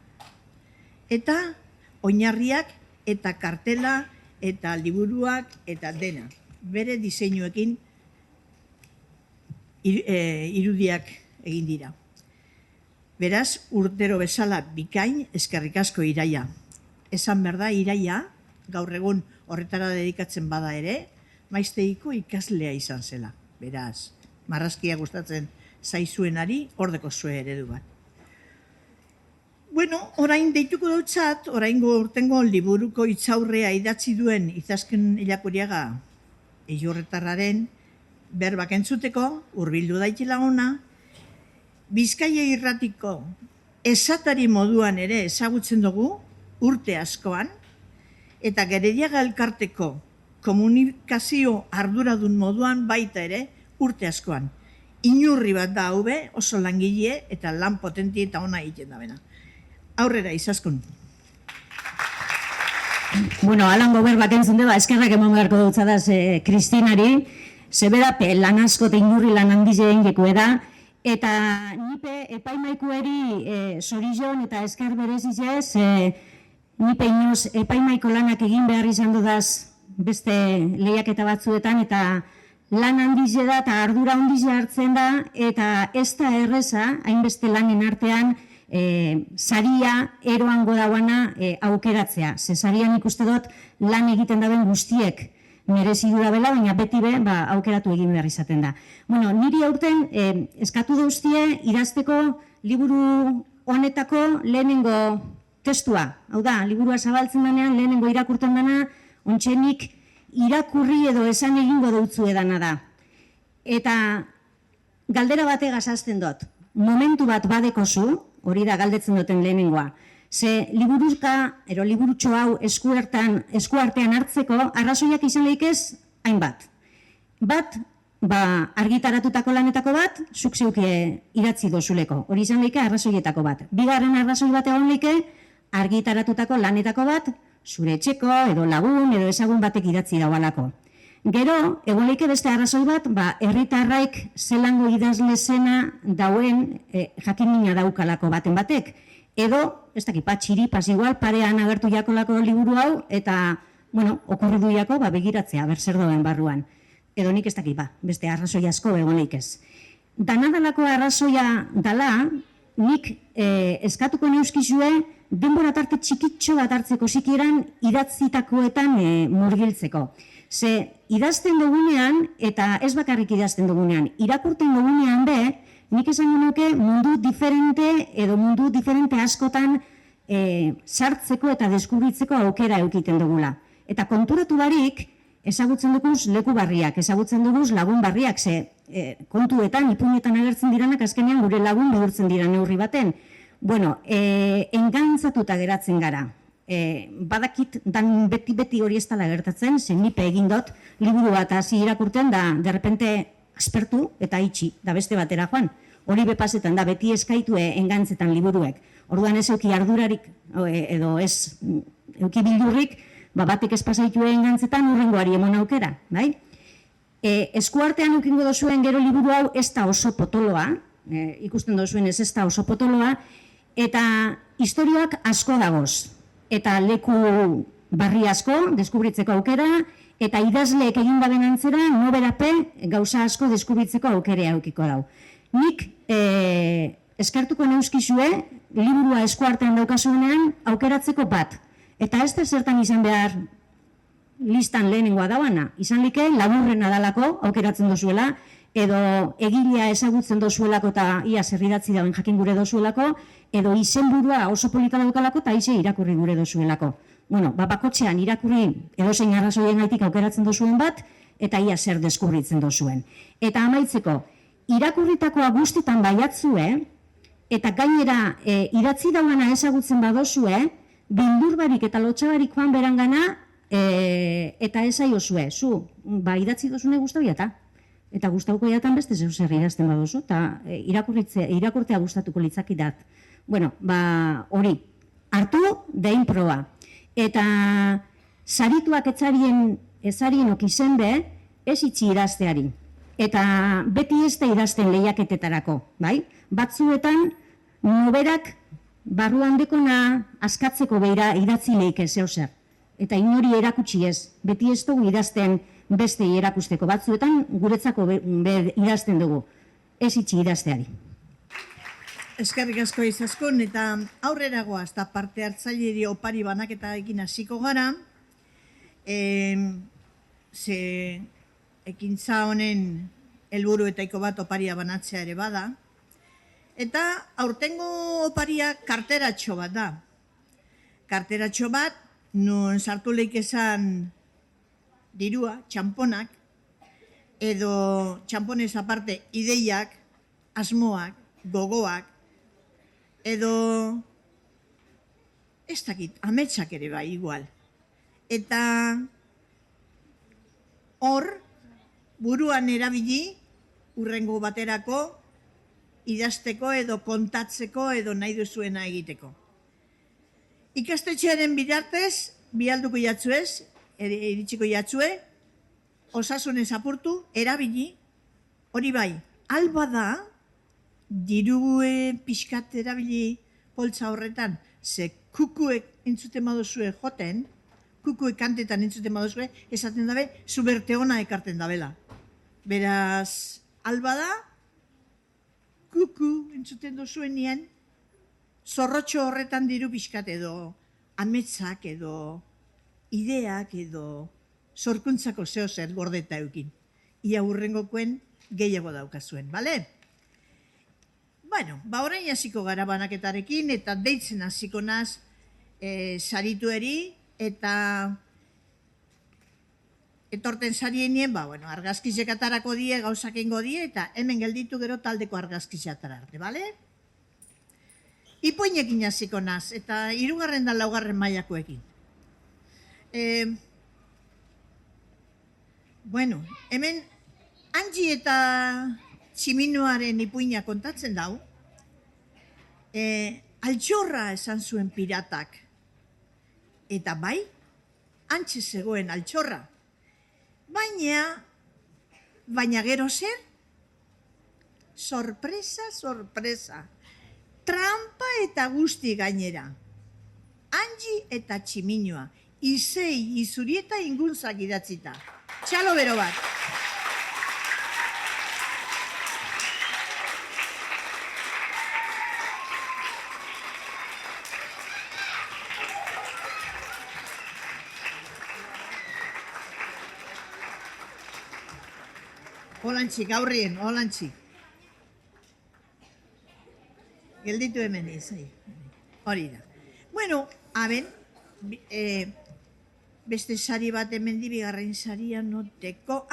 Eta oinarriak eta kartela eta liburuak eta dena. Bere diseinuekin irudiak egin dira. Beraz, urtero bezala bikain eskerrik asko Iraia. Esan behar da, Iraia, gaur egun horretara dedikatzen bada ere, Maiztegiko ikaslea izan zela. Beraz, marrazkia gustatzen zaizuenari, ordeko zue eredu bat. Bueno, orain deituko dautzat, oraingo urtengo liburuko itzaurrea idatzi duen Izasken Ilakuriaga Eilurretarraren berbak entzuteko, hurbildu daitela ona, Bizkaia Irratiko esatari moduan ere ezagutzen dugu, urte askoan, eta Gerediaga Elkarteko komunikazio arduradun moduan baita ere urte askoan. Inurri bat da haube, oso langile eta lan potenti eta ona egiten da bena. Aurrera, Izaskun. Bueno, alango berbak entzun deba, eskerrak eman beharko dutzadaz Kristinari, zebedape lan asko eta inurri lan handize engeko da, eta nipe epaimaikueri zorizon eta esker berezizez, nipe inoz epaimaiko lanak egin behar izan dudaz beste lehiaketa batzuetan, eta lan handize da eta ardura handize hartzen da, eta ez da erreza, hainbeste lanen artean, saria eroango dauana aukeratzea. Ze sarian ikuste dut lan egiten daben guztiek merezi du dabela, baina beti be aukeratu egin behar izaten da. Bueno, niri aurten eskatu dauztie idazteko liburu honetako lehenengo testua. Hau da, liburua zabaltzen denean lehenengo irakurtzen dena, ontsenik irakurri edo esan egingo dautzu edana da. Eta galdera bategaz hasten dut, momentu bat badekozu, hori da galdetzen duten lehenengoa. Ze liburuzka, liburutxo hau eskuartean hartzeko, arrazoiak izan lehikez hainbat. Bat, argitaratutako lanetako bat, zuk zeuke idatzi dozuleko. Hori izan lehike arrazoietako bat. Bigarren arrazoi bat egon lehike, argitaratutako lanetako bat, zure etxeko, edo lagun, edo ezagun batek idatzi daualako. Gero, egon lehike beste arrazoi bat, herritarraik zelango idazle zena dauen jakinmina daukalako baten batek. Edo, ez dakit, txiripas igual, parean agertu jakolako liburu hau, eta, bueno, okurridu jako, begiratzea, berzer doen barruan. Edo nik ez dakit, beste arrazoi asko egon lehikez. Danadalako arrazoia dala, nik eskatuko neuskizue, denbora tarte txikitxo bat hartzeko zikieran idatzitakoetan murgiltzeko. Ze idazten dugunean, eta ez bakarrik idazten dugunean, irakurten dugunean be, nik esan nuke mundu diferente edo mundu diferente askotan sartzeko eta deskubritzeko aukera eukiten dugula. Eta konturatu barik, ezagutzen duguz leku barriak, ezagutzen duguz lagun barriak, ze kontuetan, ipunetan agertzen diranak azkenean gure lagun bihurtzen dira neurri baten. Bueno, engantzatuta geratzen gara. Badakit dan beti hori ez dela gertatzen, zen nipe egin dut, liburu bat hasi irakurten da, derrepente aspertu eta itxi, da beste batera joan. Hori bepasetan da, beti eskaitue engantzetan liburuek. Orduan ez euki ardurarik, edo ez euki bildurrik, batek ez pasaitue engantzetan urrengoari emon aukera, bai? Eskuartean eukingo dozuen gero liburu hau ez da oso potoloa, ikusten dozuen ez da oso potoloa, eta historioak asko dagoz. Eta leku barri asko, deskubritzeko aukera, eta idazleek egin daben antzera, noberape gauza asko deskubritzeko aukera aukiko dau. Nik eskertuko neuskizue, liburua eskuartean daukasunean, aukeratzeko bat. Eta ez da zertan izan behar listan lehenengoa dauana. Izan like, laburrena dalako, aukeratzen dozuela, edo egilea ezagutzen dozuelako eta ia zerridatzi dauen jakin gure dozuelako, edo izenburua oso polita daukalako eta ize irakurri gure dozuelako. Bueno, bakotxean irakurri edozein arrazoien gaitik aukeratzen dozuen bat, eta ia zer deskubritzen dozuen. Eta amaitzeko, irakurritakoa guztitan baiatzue, eta gainera idatzi dauana ezagutzen badozue, bildurbarik eta lotxabarik joan berangana, eta esaiozue, zu, idatzi dozune guztau eta guztauko jatan beste zeu zer idazten badozu, eta irakurtea gustatuko litzakidat. Bueno, hori, hartu dein proba. Eta sarituak ezarien okizen be, ez itxi idazteari. Eta beti ez da idazten lehiaketetarako, bai? Batzuetan, noberak barruan dekona askatzeko behira idatzi lehik zeu zer. Eta inori erakutsi ez, beti ez dugu idazten beste erakusteko. Batzuetan, guretzako idazten dugu, ez itxi idazteari. Eskerrik asko izaskun, eta aurrera goaz, eta parte hartzaileri opari banaketa egin hasiko gara. Ze ekintza honen helburuetaiko bat oparia banatzea ere bada. Eta aurtengo oparia karteratxo bat da. Karteratxo bat, nun sartu lehik esan dirua, txamponak, edo txamponez aparte ideiak, asmoak, gogoak, edo ez dakit, ametsak ere bai igual. Eta hor, buruan erabili, urrengo baterako, idazteko edo kontatzeko edo nahi duzuena egiteko. Ikastetxearen bidartez, bialduko jatzuez, iritsiko jatzue, osasunez apurtu, erabili, hori bai, alba da, diru pixkat erabili poltsa horretan, ze kukuek entzuten baduzue joten, kukuek kantetan entzuten baduzue, esaten dabe, zuberte ona ekarten dabela. Beraz, alba da, kuku entzuten duzuenien, zorrotxo horretan diru pixkat edo ametsak edo ideak edo sorkuntzako zeo zer gordeta eukin. Ia hurrengokoen gehiago daukazuen, bale? Bueno, orain hasiko gara banaketarekin eta deitzen hasiko naz saritueri eta etorten sarienien, argazkizek atarako die, gauzak ingo die, eta hemen gelditu gero taldeko argazkizek atararte, bale? Ipuinekin hasiko naz, eta 3. da 4. mailakoekin. Hemen Antzi eta Tximinoaren ipuina kontatzen dau, altxorra esan zuen piratak. Eta bai, antxe zegoen altxorra. Baina gero zer? Sorpresa, sorpresa. Trampa eta guzti gainera. Antzi eta Tximinoa. Izei, Izurieta inguntzak idatzita. Txalo bero bat. Holantzi, gaurrien, holantzi. Gelditu hemen izai. Hori da. Haben, beste sari bat hemen bigarren saria noteko.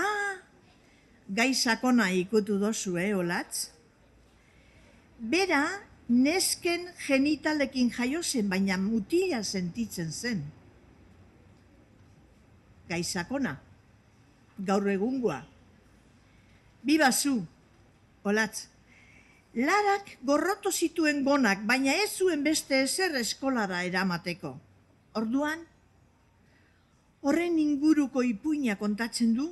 Gai sakona ikutu dozu, olatz. Bera, nesken genitalekin jaio zen, baina mutila sentitzen zen. Gai sakona. Gaur egungoa. Bibazu, olatz. Larak gorroto zituen gonak, baina ez zuen beste ezer eskolara eramateko. Orduan, horren inguruko ipuina kontatzen du,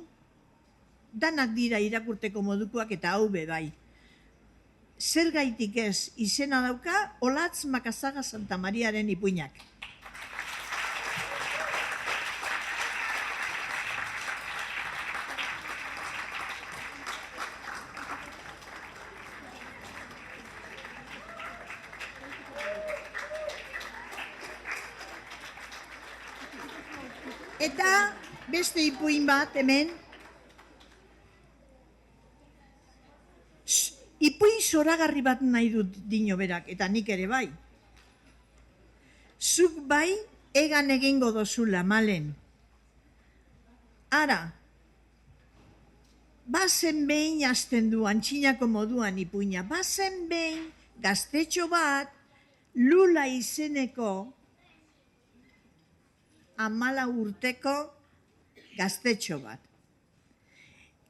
danak dira irakurteko modukoak eta hau bai. Zergaitik ez izena dauka, Olatz Makazaga Santa Mariaren ipuinak. Eta beste ipuin bat hemen, zoragarri bat nahi dut dino berak, eta nik ere bai. Zuk bai, egan egingo dozula, Malen. Ara, bazen behin hasten du antxinako moduan ipuina, bazen behin gaztetxo bat Lula izeneko 14 urteko gaztetxo bat.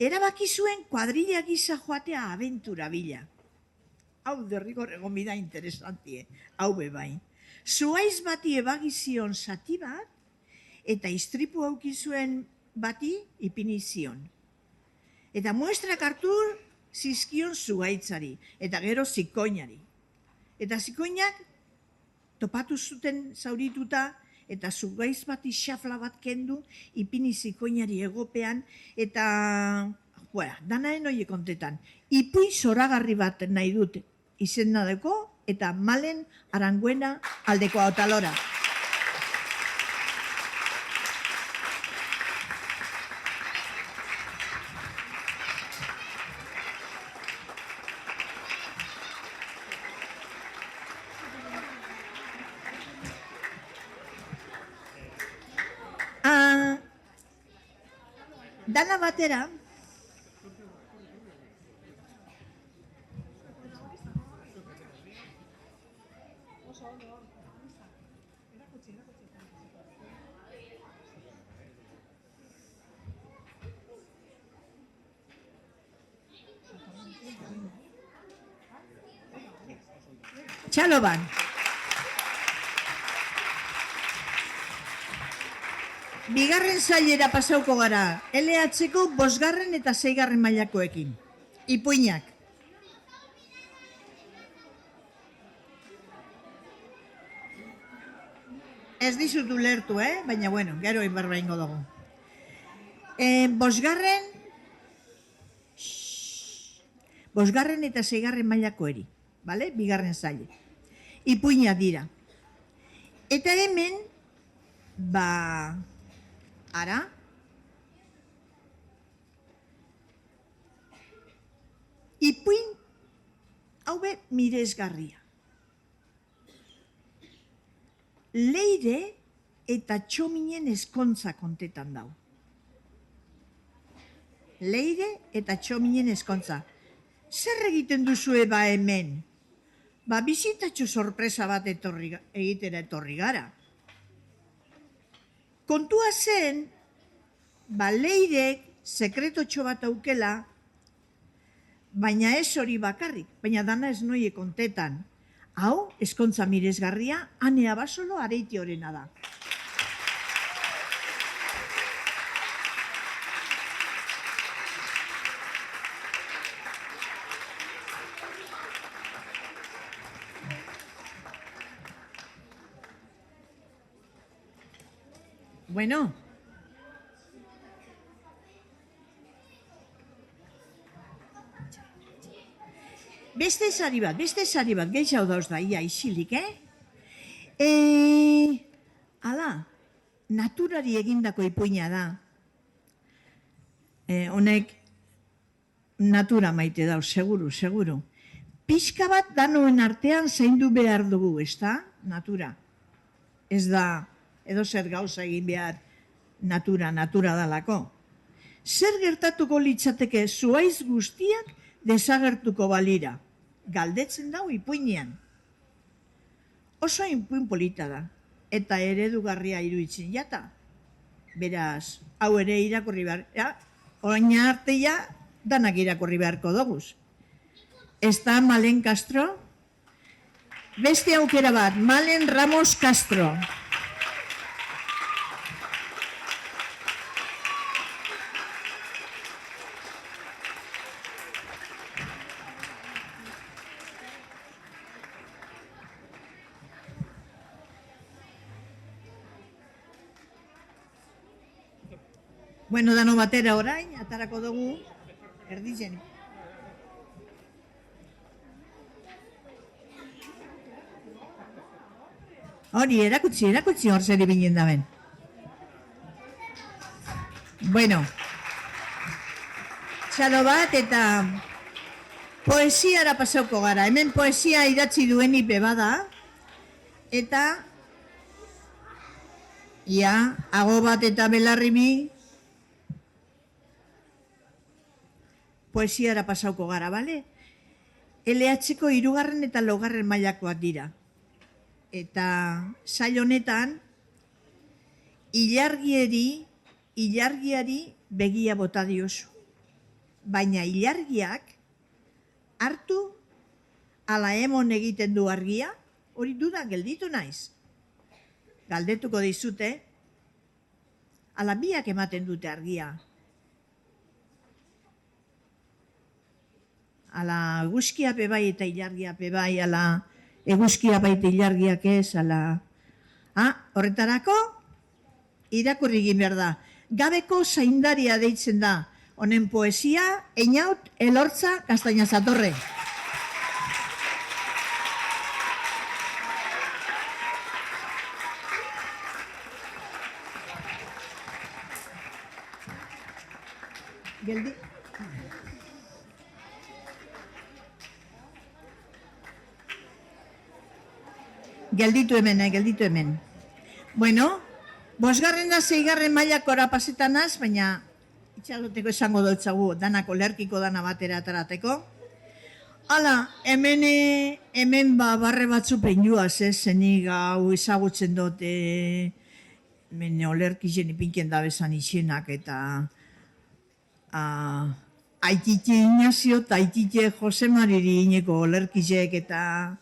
Erabaki zuen kuadrilla gisa joatea abentura bila. Hau derrigor egon bida interesantie, hau bebain. Zuaiz bati ebagizion zati bat, eta istripu aukizuen bati ipinizion. Eta muestrak hartu zizkion zuaitzari, eta gero zikoinari. Eta zikoinak topatu zuten zaurituta, eta zuaiz bati xafla bat kendu, ipini zikoinari egopean, eta danaen hori kontetan. Ipui zoragarri bat nahi dut izena deko, eta Malen Aranguena aldeko Otalora. Dana batera, Txaloban. Bigarren sailera pasauko gara, LH-ko 5. eta 6. mailakoekin. Ipuinak. Ez dizut ulertu, baina bueno, gero inbarba ingo dugu. 5. eta 6. mailakoeri, bale? Bigarren saile. Ipuinak dira. Eta hemen, ara, ipuin haube miresgarria. Leire eta txominen eskontza kontetan dau. Leire eta txominen eskontza. Zer egiten duzue ba hemen? Bizitatxo sorpresa bat egitera etorri gara. Kontua zen, Leirek sekretotxo bat aukela, baina ez hori bakarrik, baina dana ez noie kontetan. Hau, eskontza miresgarria, Ane Abasolo Areiti horrena da. Bueno, beste sari bat, gehiago dauz da, ia isilik, Hala, naturari egindako ipuina da. Honek natura maite dauz, seguru. Pixka bat danoen artean zaindu behar dugu, ez da? Natura. Ez da, edo zer gauza egin behar natura dalako. Zer gertatuko litzateke zuaiz guztiak desagertuko balira? Galdetzen dau ipuinean. Oso ipuin polita da, eta eredugarria iruditzen jata. Beraz, hau ere irakurri behar, orain arteia danak irakurri beharko doguz. Ez da Malen Castro? Beste aukera bat, Malen Ramos Castro. Bueno, dano batera orain, atarako dugu, erditzen. Hori, erakutsi hor zer ibinen daben. Bueno, txalo bat eta Poesiara pasauko gara. Hemen poesia idatzi duen ipe bada. Eta, ago bat eta belarri bi, poesiara pasauko gara, bale? LH-ko 3. eta 4. mailakoak dira. Eta sail honetan, ilargiari begia bota diozu. Baina ilargiak hartu ala emon egiten du argia, hori duda gelditu naiz. Galdetuko dizute, ala biak ematen dute argia. Ala eguzkia bai eta ilargia bai, ala eguzkia bai eta ilargiak ez, ala... horretarako, irakurri egin behar da. Gabeko zaindaria deitzen da. Honen poesia, Einaut Elortza Castañazatorre. Gelditu hemen. Bueno, 5. da 6. mailakora pasetanaz, baina itxaloteko esango dutzagu, danako lerkiko dana batera atarateko. Hala, hemen barre batzu peinuaz, zenik hau ezagutzen dut, hemen olerkizen ipinken dabesan izenak, eta Aitite Ignacio eta Aitite Jose Mariri ineko olerkizek, eta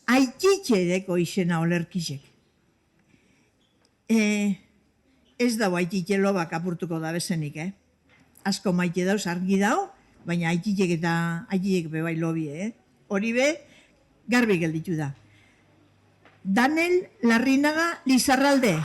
Aitite deko izena olerkizek. Ez dago Aitite lobak apurtuko dabesenik, Asko maite dauz, argi dau, baina Aititek bebai lobi, Hori be, garbi gelditu da. Danel Larrinaga Lizarralde.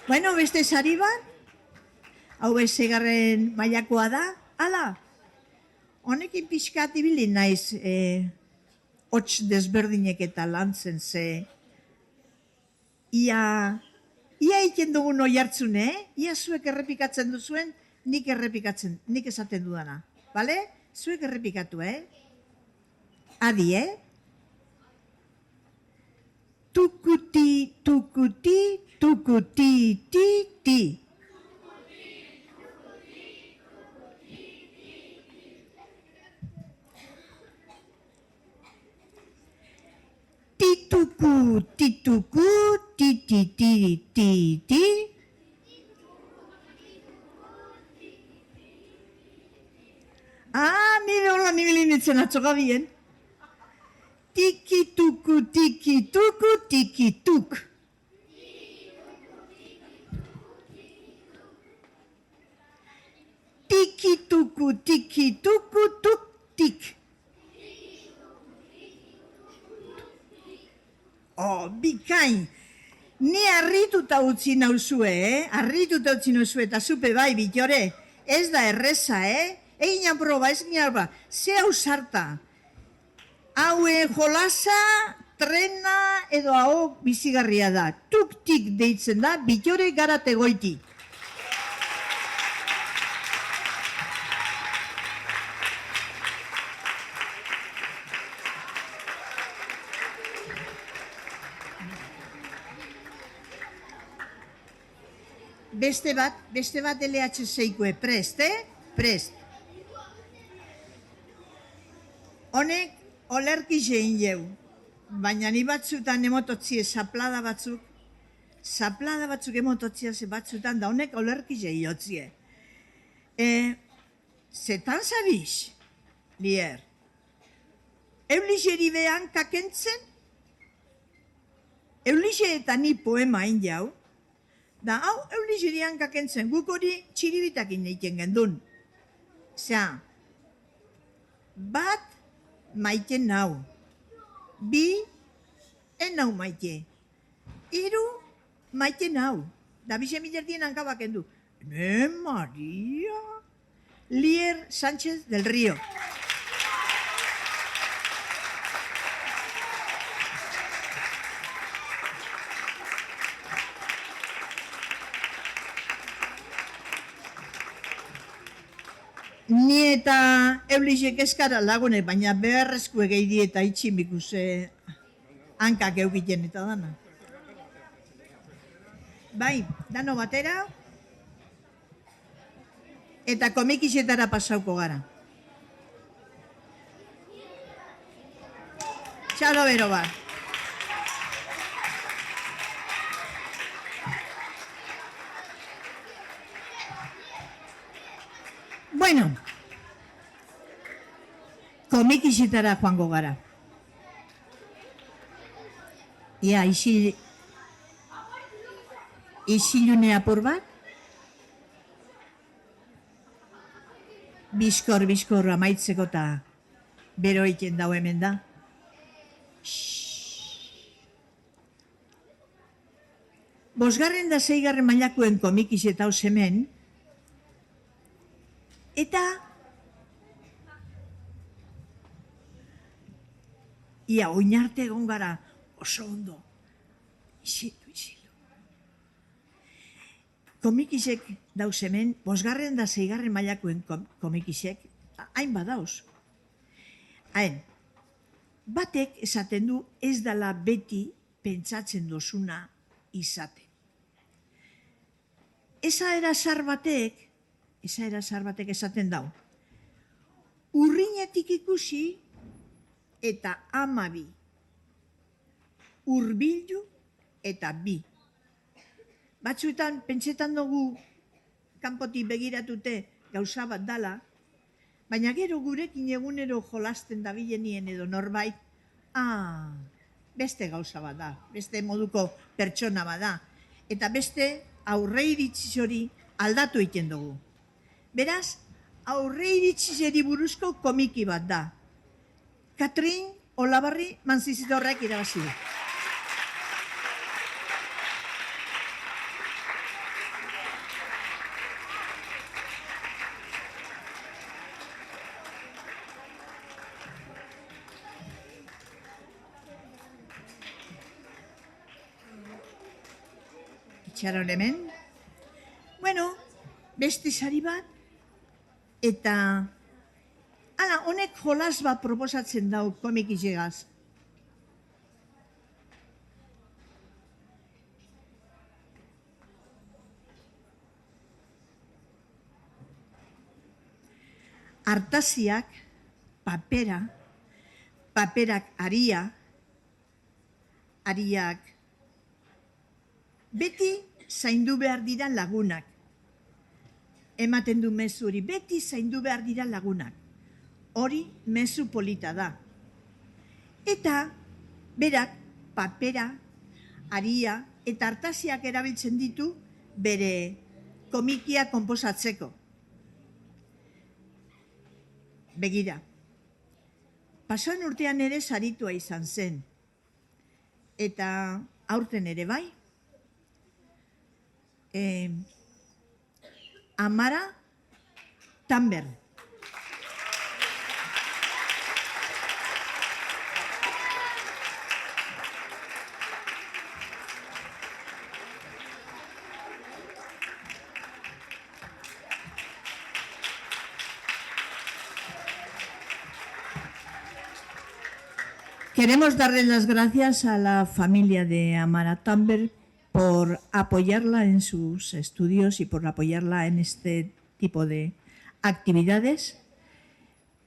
Bueno, beste sari bat, hau 6. mailakoa da, hala, honekin pixkat ibili naiz hots desberdinek eta lantzen ze, ia egiten dugun oi hartzun, ia zuek errepikatzen duzuen, nik esaten dudana, bale? Zuek errepikatu, Adi, Tukuti, tukuti, tukuti, ti, ti. Tituku, tituku, ti, ti, ti, ti, ti. Nire hola nibili nintzen atzoga bien. Tiki-tuku, tiki-tuku, tiki-tuk. Tiki-tuku, tiki-tuku, tuk-tik. Bikain. Ni harrituta utzi nauzue, Harrituta utzi nauzue, eta zupe bai, Bitore. Ez da erreza, Egin aproba, ez ginarba. Ze hau sarta. Haue jolasa, trena edo hau bizigarria da. Tuk-tik deitzen da, Bitore Garate Goiti. Beste bat LH6-koe, prest, Prest. Honek olerki zein jau, baina ni batzutan emototzie zaplada batzuk emototzie batzutan, da honek olerki zein jotzie. Zetan zabiz, lier, Eulixeri behan kakentzen, Eulixe eta ni poema hain jau, da hau Eulixerian kakentzen, guk hori txiribitakin egiten gendun. Zea, bat, maite nau. 2, enau maite. 3, maiten hau, da bize milardien hankabaken du. Maria, Lier Sánchez del Río. Ni eta Eulisek eskara lagunek, baina beharrezko egeidi eta itximik hankak eukiten eta dana. Bai, dano batera, eta komikisetara pasauko gara. Txalo bero bat. Bueno, komikisetara joango gara. Ia, isilune apur bat. Bizkor amaitzeko eta bero egiten dau hemen da. Bosgarren da 6. mailakoen komikiseta hau hemen, eta ia oinarte egon gara oso ondo. Isildu. Komikisek dauz hemen, 5. da 6. mailakoen komikisek, hain badauz. Hain, batek esaten du ez dala beti pentsatzen dozuna izaten. Esa erasar batek esaten dau. Urrinetik ikusi eta 12. Hurbildu eta 2. Batzuetan pentsetan dugu kanpotik begiratute gauza bat dala, baina gero gurekin egunero jolasten dabilenien edo norbait, beste gauza bat da, beste moduko pertsona bat da, eta beste aurreiritziz hori aldatu egiten dugu. Beraz, aurreiritziz buruzko komiki bat da. Katrin Olabarri Manzizidorrek irabazi du. Itxaron hemen. Bueno, beste sari bat, eta honek jolas bat proposatzen dau komikisegaz. Artaziak, paperak aria, ariak beti zaindu behar dira lagunak. Ematen du mezu hori, beti zaindu behar dira lagunak. Hori mezu polita da. Eta berak papera, aria eta artaziak erabiltzen ditu bere komikia konposatzeko. Begira, pasoan urtean ere saritua izan zen. Eta aurten ere bai. Amara Tamber. Queremos darle las gracias a la familia de Amara Tamber por apoyarla en sus estudios y por apoyarla en este tipo de actividades.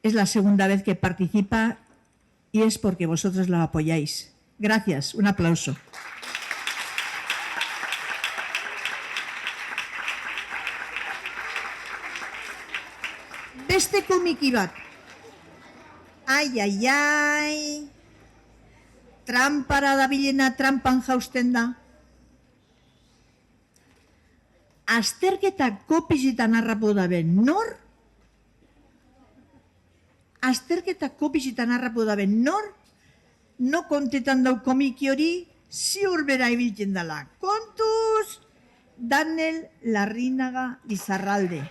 Es la segunda vez que participa y es porque vosotros la apoyáis. Gracias, un aplauso. Beste komiki bat. Ai. Trampara dabilena trampan jausten da. Azterketa kopizitan harrapu dabe nor? Azterketa kopizitan harrapu dabe nor? No kontetan dau komiki hori, ziur bera ibiltzen dela. Kontuz, Daniel Larrinaga Lizarralde.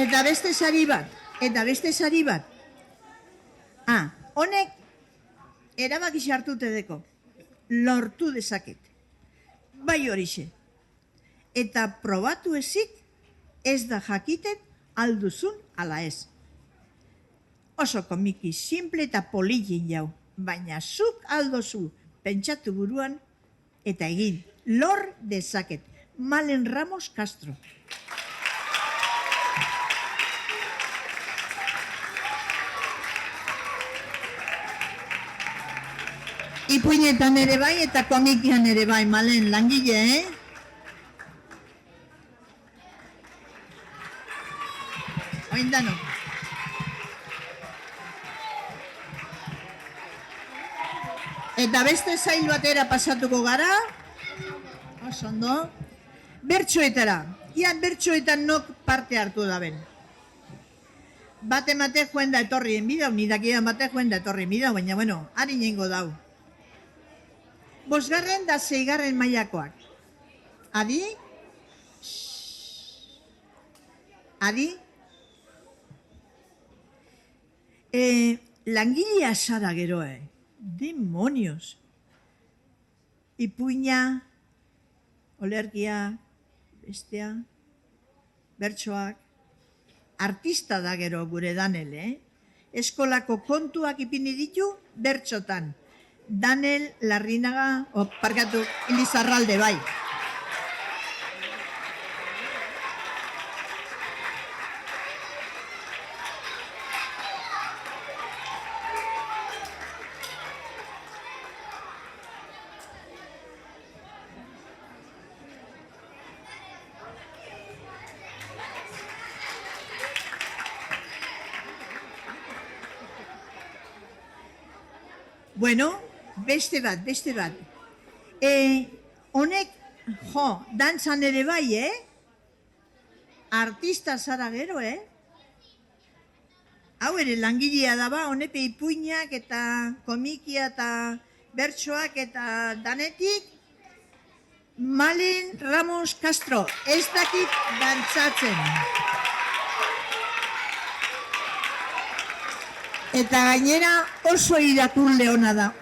Eta beste sari bat. Honek erabaki hartute deko. Lortu dezaket. Bai horixe. Eta probatu ezik ez da jakiten alduzun ala ez. Oso komiki simple eta polilin jau. Baina zuk aldozu pentsatu buruan eta egin. Lor dezaket. Malen Ramos Castro. Ipuinetan ere bai eta komikian ere bai, Malen, langile, Oindano. Eta beste zail batera pasatuko gara, oso ondo, bertsoetara. Ian bertsoetan nok parte hartu da ben. Bate mate joen da etorrien bidau, nidakidan bate joen da etorrien bidau, baina bueno, ari nengo dau. 5. da 6. mailakoak. Adi? Adi? Langilea zara gero, Demonios. Ipuina, olergia, bestea, bertsoak. Artista da gero gure Daniel, Eskolako kontuak ipini ditu bertsotan. Daniel Larrinaga, parkatu, Lizarralde, bai. Bueno, beste bat. Honek, dantzan ere bai, Artista zara gero, Hau ere langilea daba, honepe ipuinak eta komikia eta bertsoak eta danetik. Malen Ramos Castro, ez dakit dantzatzen. Eta gainera oso irakurle ona da,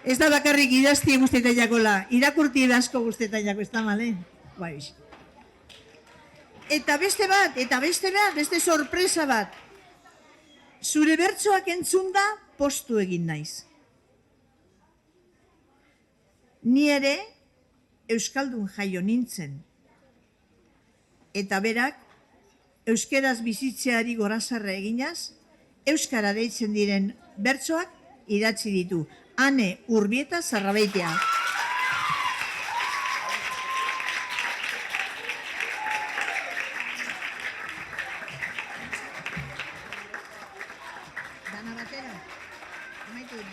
Ez da bakarrik idazti guztetan jakola, irakurti asko guztetan jako, ez da malen? Bai. Eta beste bat, beste sorpresa bat. Zure bertsoak entzunda postu egin naiz. Ni ere euskaldun jaio nintzen. Eta berak, euskeraz bizitzeari gorazarra eginaz, euskara deitzen diren bertsoak idatzi ditu. Ane Urbieta Zarrabeitea.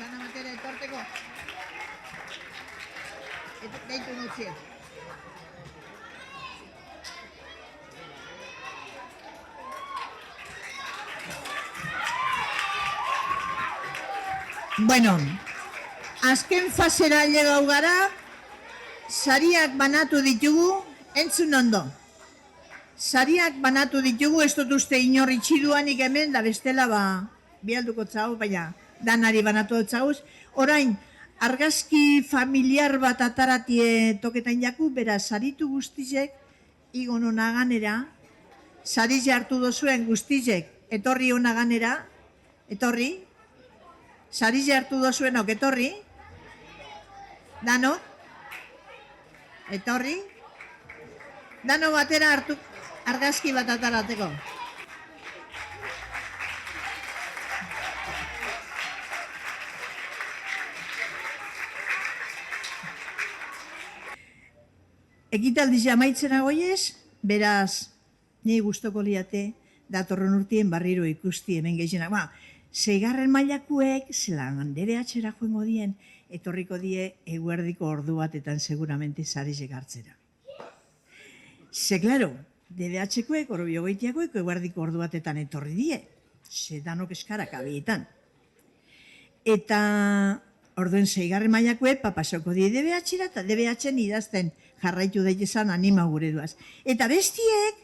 Dana batera etorteko. Deitu nutziet. Bueno, azken fasera llegau gara, sariak banatu ditugu, entzun ondo. Sariak banatu ditugu, ez dut uste inorri txiduanik hemen, da bestela bialduko txau, baina danari banatu dut txauz. Orain, argazki familiar bat ataratie toketan jaku, bera saritu guztizek, igon hona ganera, sariz hartu dozuen guztizek, etorri hona ganera, etorri, sariz hartu dozuen ok, etorri, dano, etorri, dano batera hartu argazki bat atarateko. Ekitaldi amaitzera goiez, beraz, ni gustoko liate, datorren urtien barriro ikusti hemen gehienak. Seigarren mailakuek, zelan DBH-era joango dien, etorriko die eguerdiko ordu batetan seguramente sare hartzera. Ze, klaro, DBH-koek, Orobiogoitiakoek, eguerdiko ordu batetan etorri die. Ze danok eskarak abietan. Eta orduen seigarren mailakuek papasoko die DBH-era, eta DBH-en idazten jarraitu daitezan anima gure duaz. Eta bestiek,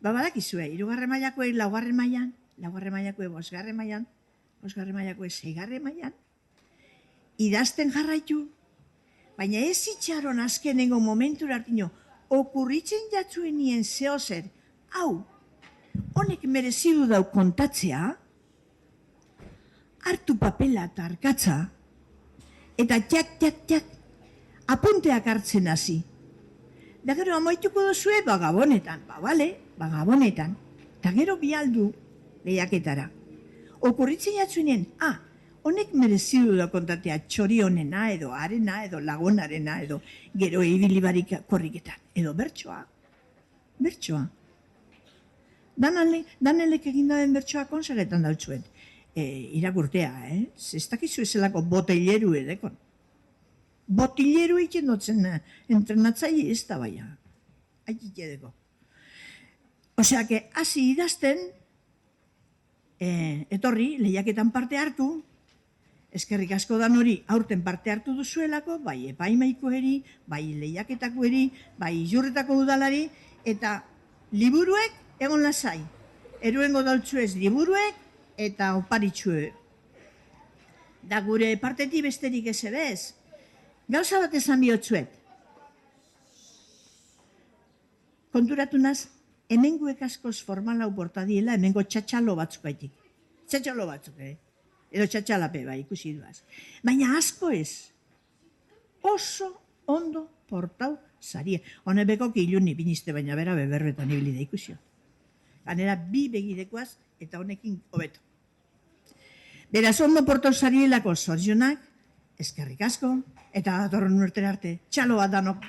badakizue, 3. mailakoek 4. mailan, 4. mailakoek 5. mailan, 5. mailakoek 6. mailan, idazten jarraitu, baina ez itxaron azkenengo momentura hartino, okurritzen jatzuen nien zehozer, hau, honek merezidu dau kontatzea, hartu papela eta arkatza, eta txak, apunteak hartzen hasi. Da gero amaituko duzue bagabonetan, bagabonetan, eta gero bialdu lehiaketara. Okurritzen jatzuenen, honek merezidu da kontatea txori honena, edo arena, edo lagunarena, edo gero ibilibarik korriketan, edo bertsoa. Danelek egindaden bertsoa konsegetan dautxuen. Irakurtea, ez dakizu ezelako botileru edekon. Botileru egin dutzen entrenatzaile ez da baina. Aikik edeko. Osea, hasi idazten, etorri, lehiaketan parte hartu, eskerrik asko dan hori aurten parte hartu duzuelako, bai epaimaikoeri, bai lehiaketakoeri, bai Jurretako udalari, eta liburuek egon lasai. Eruengo dautzuez liburuek eta oparitxue. Da gure parteti besterik ez ebez. Gauza bat esan bihotzuet. Konturatu naz, hemenguek askoz formal hau portadiela, hemengo txatxalo batzuk gaitik. Txatxalo batzuk, edo txatxalape bai, ikusi duaz. Baina asko ez. Oso ondo portau zarie. Honebeko kiluni binizte, baina bera beberbetan ibili da ikusio. Ganera bi begidekoaz eta honekin hobeto. Beraz ondo portau zarielako zorionak, eskerrik asko, eta datorren urtera arte, txalo bat danok.